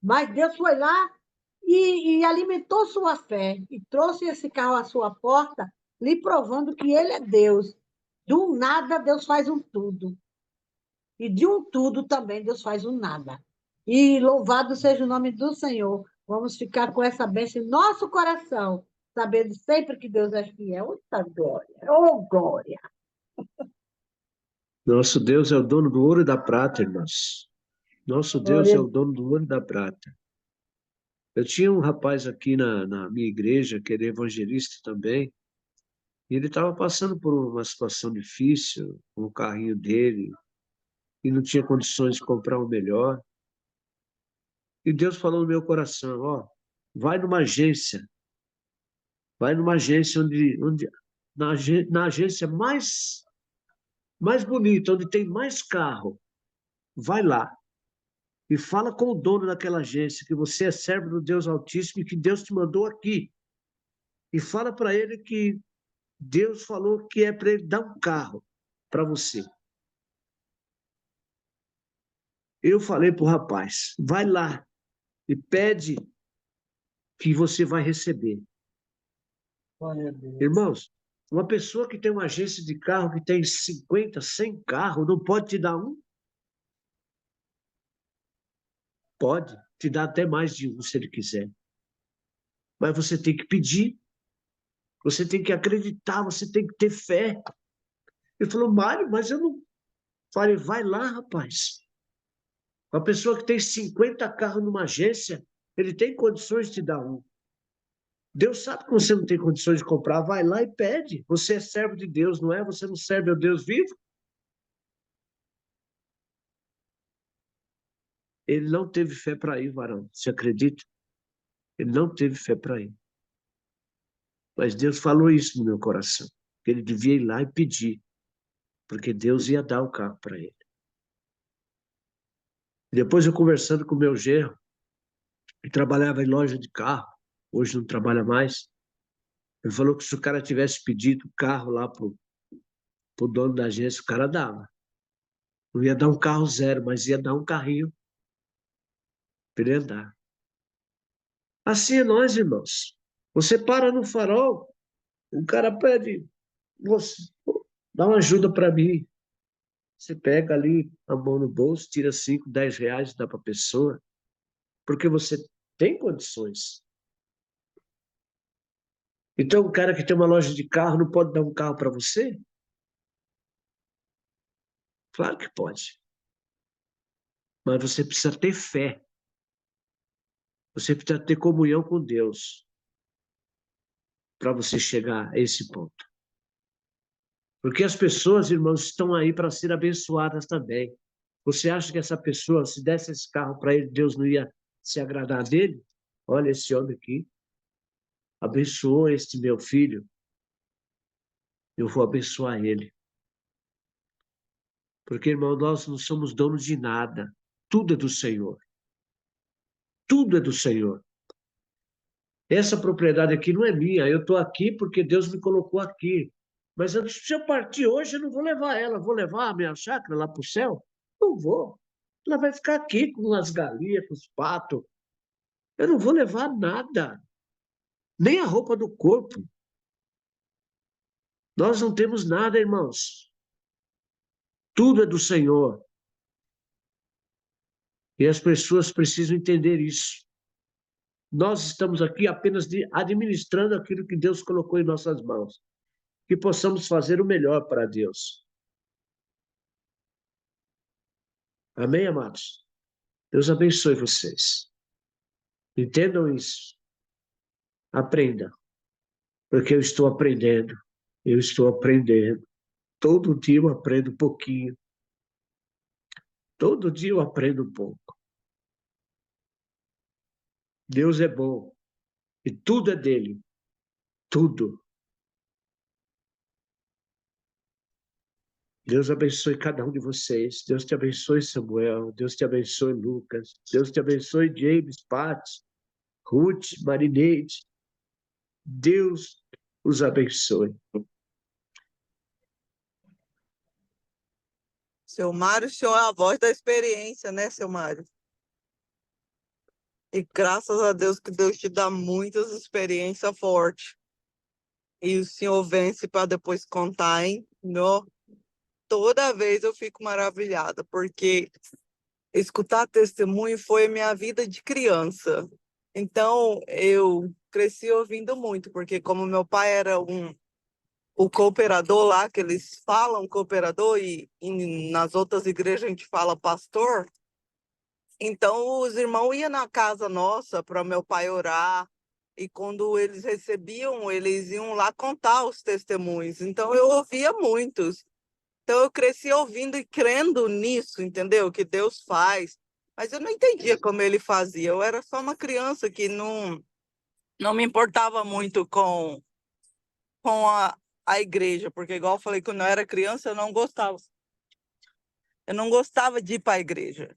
mas Deus foi lá e alimentou sua fé e trouxe esse carro à sua porta, lhe provando que ele é Deus. Do nada, Deus faz um tudo. E de um tudo também, Deus faz um nada. E louvado seja o nome do Senhor. Vamos ficar com essa bênção em nosso coração, sabendo sempre que Deus é fiel. Eita glória! Oh, glória! Nosso Deus é o dono do ouro e da prata, irmãos. Nosso Deus é Glória. o dono do ouro e da prata. Eu tinha um rapaz aqui na minha igreja, que era evangelista também, e ele estava passando por uma situação difícil, com o carrinho dele, e não tinha condições de comprar o melhor. E Deus falou no meu coração, ó, vai numa agência na agência mais bonita, onde tem mais carro, vai lá e fala com o dono daquela agência que você é servo do Deus Altíssimo e que Deus te mandou aqui. E fala para ele que Deus falou que é para ele dar um carro para você. Eu falei para o rapaz, vai lá e pede que você vai receber. Glória a Deus. Irmãos, uma pessoa que tem uma agência de carro que tem 50, 100 carros, não pode te dar um? Pode, te dar até mais de um se ele quiser. Mas você tem que pedir, você tem que acreditar, você tem que ter fé. Ele falou, Mário, mas eu não... Falei, vai lá, rapaz. Uma pessoa que tem 50 carros numa agência, ele tem condições de te dar um. Deus sabe que você não tem condições de comprar, vai lá e pede. Você é servo de Deus, não é? Você não serve ao Deus vivo? Ele não teve fé para ir, varão. Você acredita? Ele não teve fé para ir. Mas Deus falou isso no meu coração, que ele devia ir lá e pedir, porque Deus ia dar o carro para ele. Depois eu conversando com o meu genro, que trabalhava em loja de carro, hoje não trabalha mais, ele falou que se o cara tivesse pedido o carro lá pro dono da agência, o cara dava. Não ia dar um carro zero, mas ia dar um carrinho para ele andar. Assim é nós, irmãos. Você para no farol, o cara pede, você, dá uma ajuda para mim. Você pega ali a mão no bolso, tira 5, 10 reais, dá para a pessoa, porque você tem condições. Então, o cara que tem uma loja de carro não pode dar um carro para você? Claro que pode. Mas você precisa ter fé. Você precisa ter comunhão com Deus para você chegar a esse ponto. Porque as pessoas, irmãos, estão aí para ser abençoadas também. Você acha que essa pessoa, se desse esse carro para ele, Deus não ia se agradar dele? Olha esse homem aqui, abençoou este meu filho, eu vou abençoar ele. Porque, irmão, nós não somos donos de nada. Tudo é do Senhor. Tudo é do Senhor. Essa propriedade aqui não é minha. Eu estou aqui porque Deus me colocou aqui. Mas se eu partir hoje, eu não vou levar ela. Vou levar a minha chácara lá para o céu? Não vou. Ela vai ficar aqui com as galinhas, com os patos. Eu não vou levar nada. Nem a roupa do corpo. Nós não temos nada, irmãos. Tudo é do Senhor. E as pessoas precisam entender isso. Nós estamos aqui apenas administrando aquilo que Deus colocou em nossas mãos. Que possamos fazer o melhor para Deus. Amém, amados? Deus abençoe vocês. Entendam isso. Aprenda. Porque eu estou aprendendo. Eu estou aprendendo. Todo dia eu aprendo um pouquinho. Todo dia eu aprendo um pouco. Deus é bom. E tudo é dele. Tudo. Deus abençoe cada um de vocês. Deus te abençoe, Samuel. Deus te abençoe, Lucas. Deus te abençoe, James, Pat, Ruth, Marineide. Deus os abençoe. Seu Mário, o senhor é a voz da experiência, né, seu Mário? E graças a Deus que Deus te dá muitas experiências fortes. E o senhor vence para depois contar, hein? No, toda vez eu fico maravilhada, porque escutar testemunho foi a minha vida de criança. Então, eu cresci ouvindo muito, porque como meu pai era o cooperador lá, que eles falam cooperador, e nas outras igrejas a gente fala pastor, então os irmãos iam na casa nossa para meu pai orar, e quando eles recebiam, eles iam lá contar os testemunhos. Então eu ouvia muitos. Então eu cresci ouvindo e crendo nisso, entendeu? Que Deus faz. Mas eu não entendia como ele fazia. Eu era só uma criança que não me importava muito com a igreja, porque igual eu falei, quando eu era criança, eu não gostava. Eu não gostava de ir para a igreja,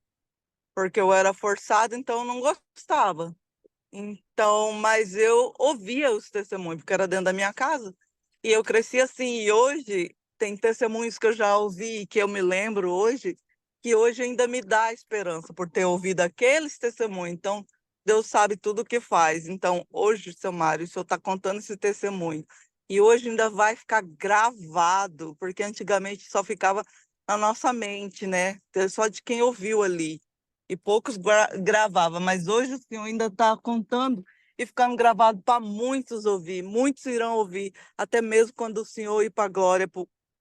porque eu era forçada, então eu não gostava. Então, mas eu ouvia os testemunhos, porque era dentro da minha casa. E eu cresci assim, e hoje tem testemunhos que eu já ouvi, que eu me lembro hoje, que hoje ainda me dá esperança por ter ouvido aqueles testemunhos. Então, Deus sabe tudo o que faz. Então, hoje, seu Mário, o senhor está contando esse testemunho. E hoje ainda vai ficar gravado, porque antigamente só ficava na nossa mente, né? Só de quem ouviu ali e poucos gravavam, mas hoje o senhor ainda está contando e ficando gravado para muitos ouvir, muitos irão ouvir, até mesmo quando o senhor ir para a glória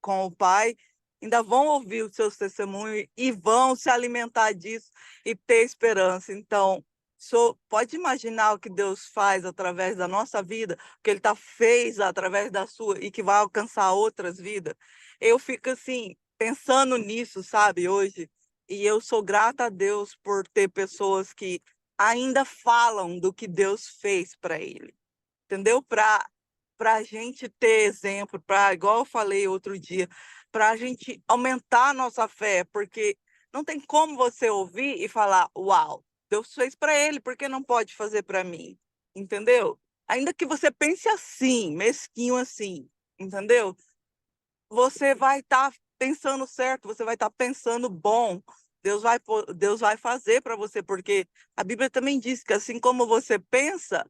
com o Pai, ainda vão ouvir os seus testemunhos e vão se alimentar disso e ter esperança. Então, o senhor pode imaginar o que Deus faz através da nossa vida, o que Ele fez através da sua e que vai alcançar outras vidas? Eu fico assim, pensando nisso, sabe, hoje. E eu sou grata a Deus por ter pessoas que ainda falam do que Deus fez para ele, entendeu? Para a gente ter exemplo, para, igual eu falei outro dia, para a gente aumentar a nossa fé, porque não tem como você ouvir e falar, uau, Deus fez para ele, por que não pode fazer para mim? Entendeu? Ainda que você pense assim, mesquinho assim, entendeu? Você vai estar pensando certo, você vai estar pensando bom, Deus vai fazer para você, porque a Bíblia também diz que assim como você pensa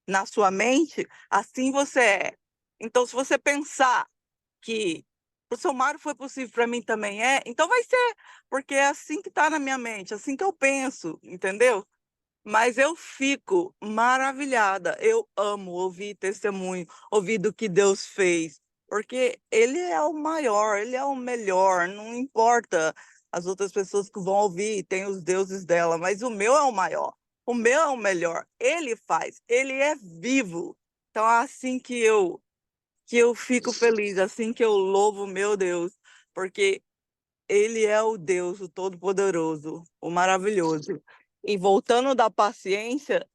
na sua mente, assim você é. Então, se você pensar que para o seu Mário foi possível, para mim também é, então vai ser, porque é assim que está na minha mente, assim que eu penso, entendeu? Mas eu fico maravilhada. Eu amo ouvir testemunho, ouvir do que Deus fez, porque Ele é o maior, Ele é o melhor. Não importa as outras pessoas que vão ouvir, tem os deuses dela, mas o meu é o maior, o meu é o melhor. Ele faz, Ele é vivo. Então, é assim que eu fico feliz, assim que eu louvo o meu Deus, porque Ele é o Deus, o Todo-Poderoso, o maravilhoso. E voltando da paciência,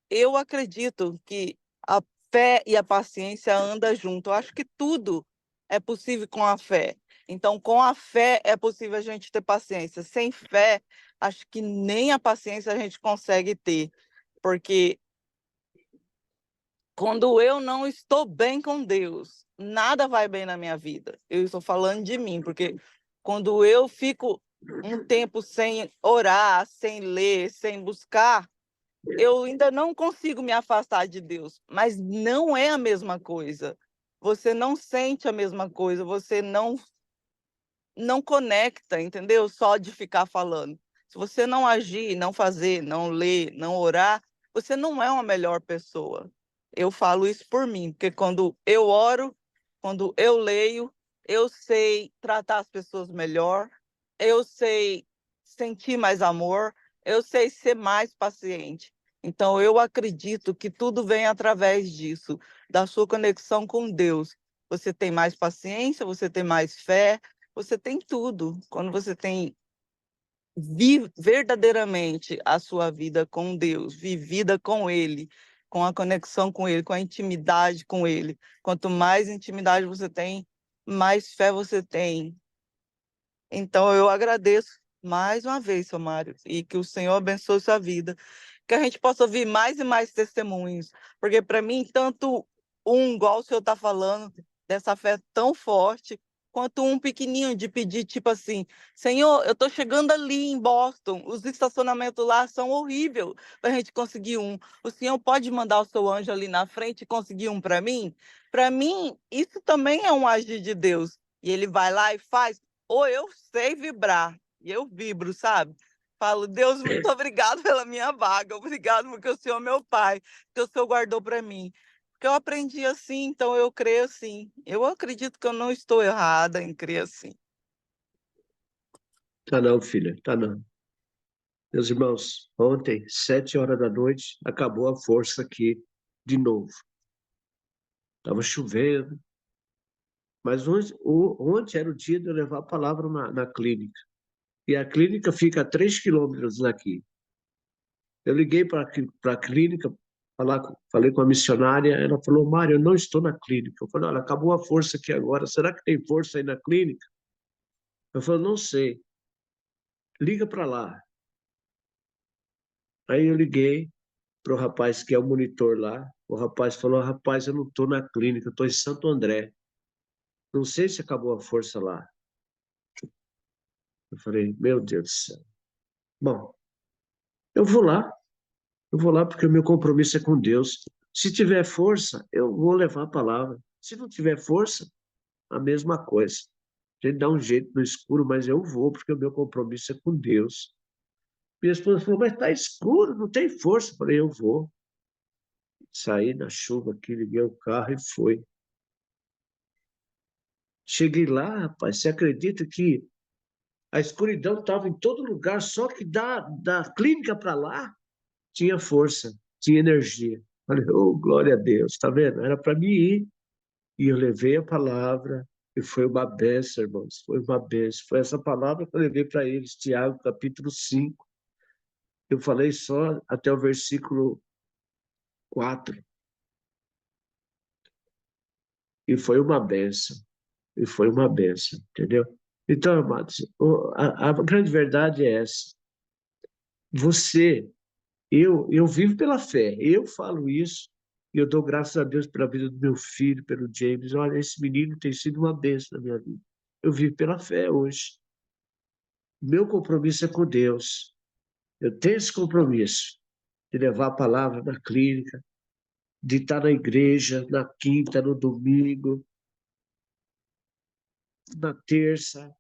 eu acredito que a fé e a paciência andam junto. Eu acho que tudo é possível com a fé. Então, com a fé é possível a gente ter paciência. Sem fé, acho que nem a paciência a gente consegue ter, porque quando eu não estou bem com Deus, nada vai bem na minha vida. Eu estou falando de mim, porque quando eu fico um tempo sem orar, sem ler, sem buscar, eu ainda não consigo me afastar de Deus, mas não é a mesma coisa. Você não sente a mesma coisa, você não conecta, entendeu? Só de ficar falando. Se você não agir, não fazer, não ler, não orar, você não é uma melhor pessoa. Eu falo isso por mim, porque quando eu oro, quando eu leio, eu sei tratar as pessoas melhor, eu sei sentir mais amor, eu sei ser mais paciente. Então, eu acredito que tudo vem através disso, da sua conexão com Deus. Você tem mais paciência, você tem mais fé, você tem tudo. Quando você tem verdadeiramente a sua vida com Deus, vivida com Ele, com a conexão com Ele, com a intimidade com Ele. Quanto mais intimidade você tem, mais fé você tem. Então, eu agradeço mais uma vez, seu Mário, e que o Senhor abençoe sua vida, que a gente possa ouvir mais e mais testemunhos, porque para mim, tanto um, igual o senhor está falando, dessa fé tão forte, quanto um pequenininho de pedir, tipo assim, Senhor, eu estou chegando ali em Boston, os estacionamentos lá são horríveis para a gente conseguir um. O senhor pode mandar o seu anjo ali na frente e conseguir um para mim? Para mim, isso também é um agir de Deus. E ele vai lá e faz, ou eu sei vibrar, e eu vibro, sabe? Falo, Deus, muito obrigado pela minha vaga, obrigado porque o Senhor é meu pai, que o Senhor guardou para mim. Porque eu aprendi assim, então eu creio assim. Eu acredito que eu não estou errada em crer assim. Tá não, filha, tá não. Meus irmãos, ontem, 7 horas da noite, acabou a força aqui de novo. Estava chovendo, mas ontem era o dia de eu levar a palavra na clínica. E a clínica fica a 3 quilômetros daqui. Eu liguei para a clínica, falei com a missionária, ela falou, Mário, eu não estou na clínica. Eu falei, olha, acabou a força aqui agora, será que tem força aí na clínica? Eu falei, não sei, liga para lá. Aí eu liguei para o rapaz que é o monitor lá, o rapaz falou, rapaz, eu não estou na clínica, eu estou em Santo André. Não sei se acabou a força lá. Eu falei, meu Deus do céu. Bom, eu vou lá, eu vou lá porque o meu compromisso é com Deus. Se tiver força, eu vou levar a palavra. Se não tiver força, a mesma coisa. A gente dá um jeito no escuro, mas eu vou porque o meu compromisso é com Deus. Minha esposa falou, mas está escuro, não tem força. Eu falei, eu vou. Saí na chuva aqui, liguei o carro e fui. Cheguei lá, rapaz, você acredita que a escuridão estava em todo lugar, só que da clínica para lá tinha força, tinha energia. Falei, oh, glória a Deus, tá vendo? Era para mim ir. E eu levei a palavra, e foi uma bênção, irmãos, foi uma bênção. Foi essa palavra que eu levei para eles, Tiago, capítulo 5. Eu falei só até o versículo 4. E foi uma bênção, e foi uma bênção, entendeu? Então, amados, a grande verdade é essa. Você, eu vivo pela fé, eu falo isso, e eu dou graças a Deus pela vida do meu filho, pelo James. Olha, esse menino tem sido uma bênção na minha vida. Eu vivo pela fé hoje. Meu compromisso é com Deus. Eu tenho esse compromisso de levar a palavra na clínica, de estar na igreja, na quinta, no domingo, na terça.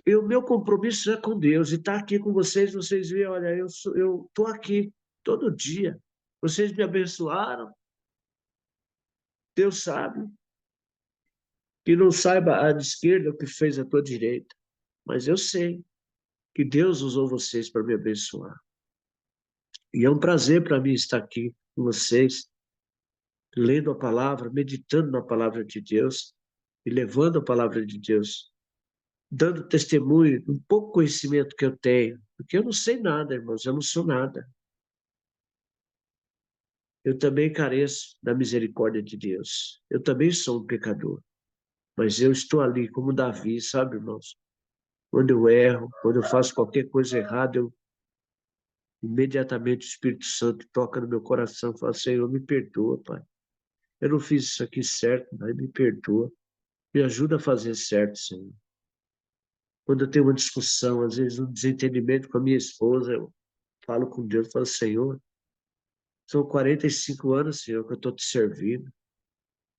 E o meu compromisso é com Deus, e estar aqui com vocês, vocês veem, olha, eu estou aqui todo dia. Vocês me abençoaram, Deus sabe. Que não saiba a esquerda o que fez a tua direita, mas eu sei que Deus usou vocês para me abençoar. E é um prazer para mim estar aqui com vocês, lendo a palavra, meditando na palavra de Deus e levando a palavra de Deus, dando testemunho do pouco conhecimento que eu tenho, porque eu não sei nada, irmãos, eu não sou nada. Eu também careço da misericórdia de Deus. Eu também sou um pecador, mas eu estou ali como Davi, sabe, irmãos? Quando eu erro, quando eu faço qualquer coisa errada, imediatamente o Espírito Santo toca no meu coração e fala, Senhor, me perdoa, Pai. Eu não fiz isso aqui certo, Pai, me perdoa. Me ajuda a fazer certo, Senhor. Quando eu tenho uma discussão, às vezes um desentendimento com a minha esposa, eu falo com Deus, falo, Senhor, são 45 anos, Senhor, que eu estou te servindo.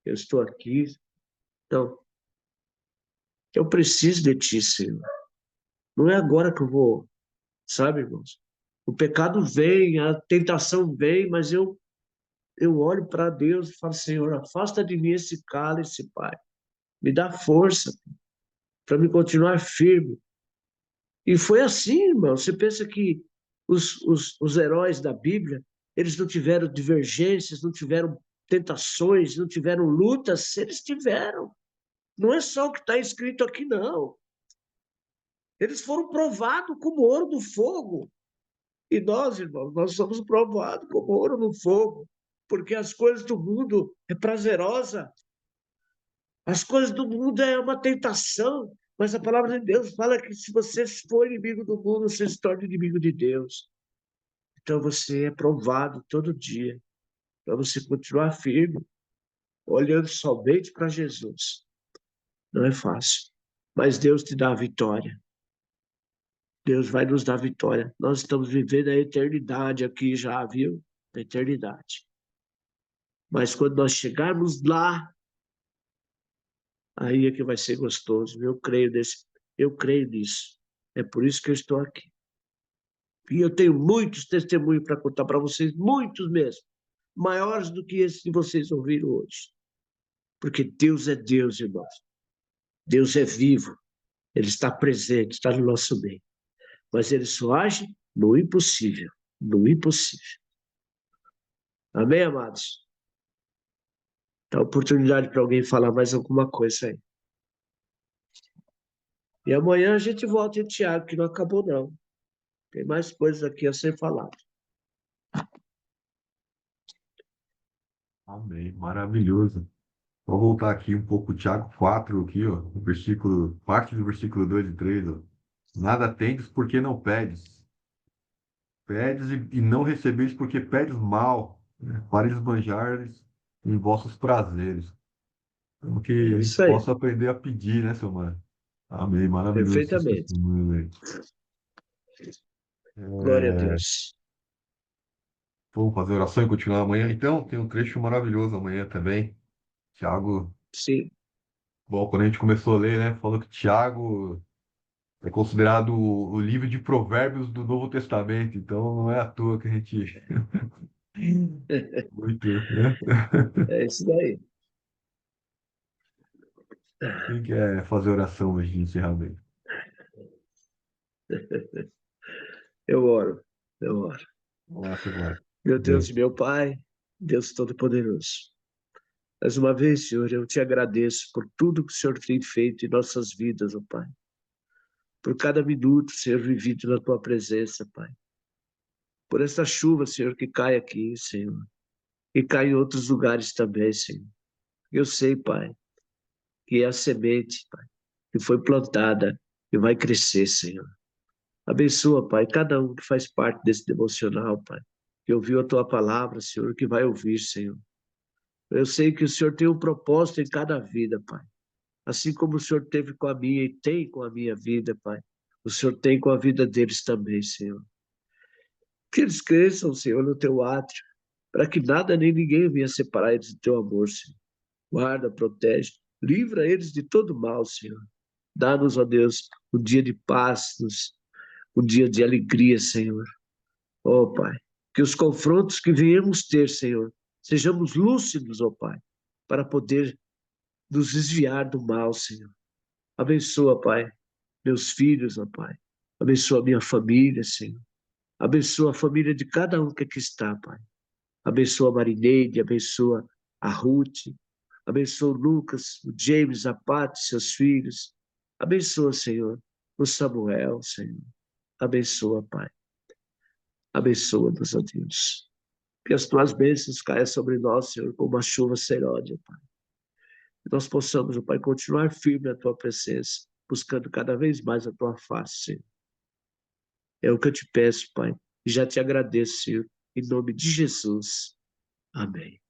Eu estou aqui. Então, eu preciso de Ti, Senhor. Não é agora que eu vou, sabe, irmãos? O pecado vem, a tentação vem, mas eu olho para Deus e falo, Senhor, afasta de mim esse cálice, Pai. Me dá força para me continuar firme. E foi assim, irmão. Você pensa que os heróis da Bíblia, eles não tiveram divergências, não tiveram tentações, não tiveram lutas? Eles tiveram. Não é só o que está escrito aqui, não. Eles foram provados como ouro no fogo. E nós, irmãos, nós somos provados como ouro no fogo, porque as coisas do mundo é prazerosa. As coisas do mundo é uma tentação, mas a palavra de Deus fala que se você for inimigo do mundo, você se torna inimigo de Deus. Então você é provado todo dia, para você continuar firme, olhando somente para Jesus. Não é fácil, mas Deus te dá a vitória. Deus vai nos dar vitória. Nós estamos vivendo a eternidade aqui já, viu? A eternidade. Mas quando nós chegarmos lá, aí é que vai ser gostoso. Eu creio nisso. É por isso que eu estou aqui. E eu tenho muitos testemunhos para contar para vocês, muitos mesmo, maiores do que esses que vocês ouviram hoje. Porque Deus é Deus, irmãos. Deus é vivo. Ele está presente, está no nosso meio. Mas ele só age no impossível. No impossível. Amém, amados? Dá oportunidade para alguém falar mais alguma coisa aí. E amanhã a gente volta em Tiago, que não acabou, não. Tem mais coisas aqui a ser falado. Amém, maravilhoso. Vou voltar aqui um pouco, Tiago 4, aqui, ó, no versículo, parte do versículo 2 e 3, ó. Nada tendes porque não pedes. Pedes e não recebeis porque pedes mal, né, para esbanjares em vossos prazeres. Então, que a gente Isso aí, possa aprender a pedir, né, seu mano? Amém, maravilhoso esses perfeitamente. testemunhos aí. Glória a É, Deus. vamos fazer oração e continuar amanhã, então? Tem um trecho maravilhoso amanhã também. Tiago, Sim, bom, quando a gente começou a ler, né, falou que Tiago é considerado o livro de provérbios do Novo Testamento, então não é à toa que a gente muito, né? é isso daí. Quem quer fazer oração hoje de encerramento? Eu oro, eu oro. Vamos lá, Silmar. Meu Deus e Bem, meu Pai, Deus Todo-Poderoso. Mais uma vez, Senhor, eu te agradeço por tudo que o Senhor tem feito em nossas vidas, ó Pai. Por cada minuto, Senhor, vivido na tua presença, Pai. Por essa chuva, Senhor, que cai aqui, Senhor. E cai em outros lugares também, Senhor. Eu sei, Pai, que é a semente, Pai, que foi plantada e vai crescer, Senhor. Abençoa, Pai, cada um que faz parte desse devocional, Pai, que ouviu a tua palavra, Senhor, que vai ouvir, Senhor. Eu sei que o Senhor tem um propósito em cada vida, Pai. Assim como o Senhor teve com a minha e tem com a minha vida, Pai. o Senhor tem com a vida deles também, Senhor. Que eles cresçam, Senhor, no teu átrio, para que nada nem ninguém venha separar eles do teu amor, Senhor. Guarda, protege, livra eles de todo mal, Senhor. Dá-nos, ó Deus, um dia de paz, um dia de alegria, Senhor. Ó Pai, que os confrontos que venhamos ter, Senhor, sejamos lúcidos, ó Pai, para poder nos desviar do mal, Senhor. Abençoa, Pai, meus filhos, ó Pai. Abençoa minha família, Senhor. Abençoa a família de cada um que aqui está, Pai. Abençoa a Marineide, abençoa a Ruth, abençoa o Lucas, o James, a Paty, seus filhos. Abençoa, Senhor, o Samuel, Senhor. Abençoa, Pai. Abençoa-nos, ó Deus. Que as tuas bênçãos caiam sobre nós, Senhor, como uma chuva serôdia, Pai. Que nós possamos, ó Pai, continuar firme na tua presença, buscando cada vez mais a tua face, Senhor. É o que eu te peço, Pai, e já te agradeço, Senhor, em nome de Jesus. Amém.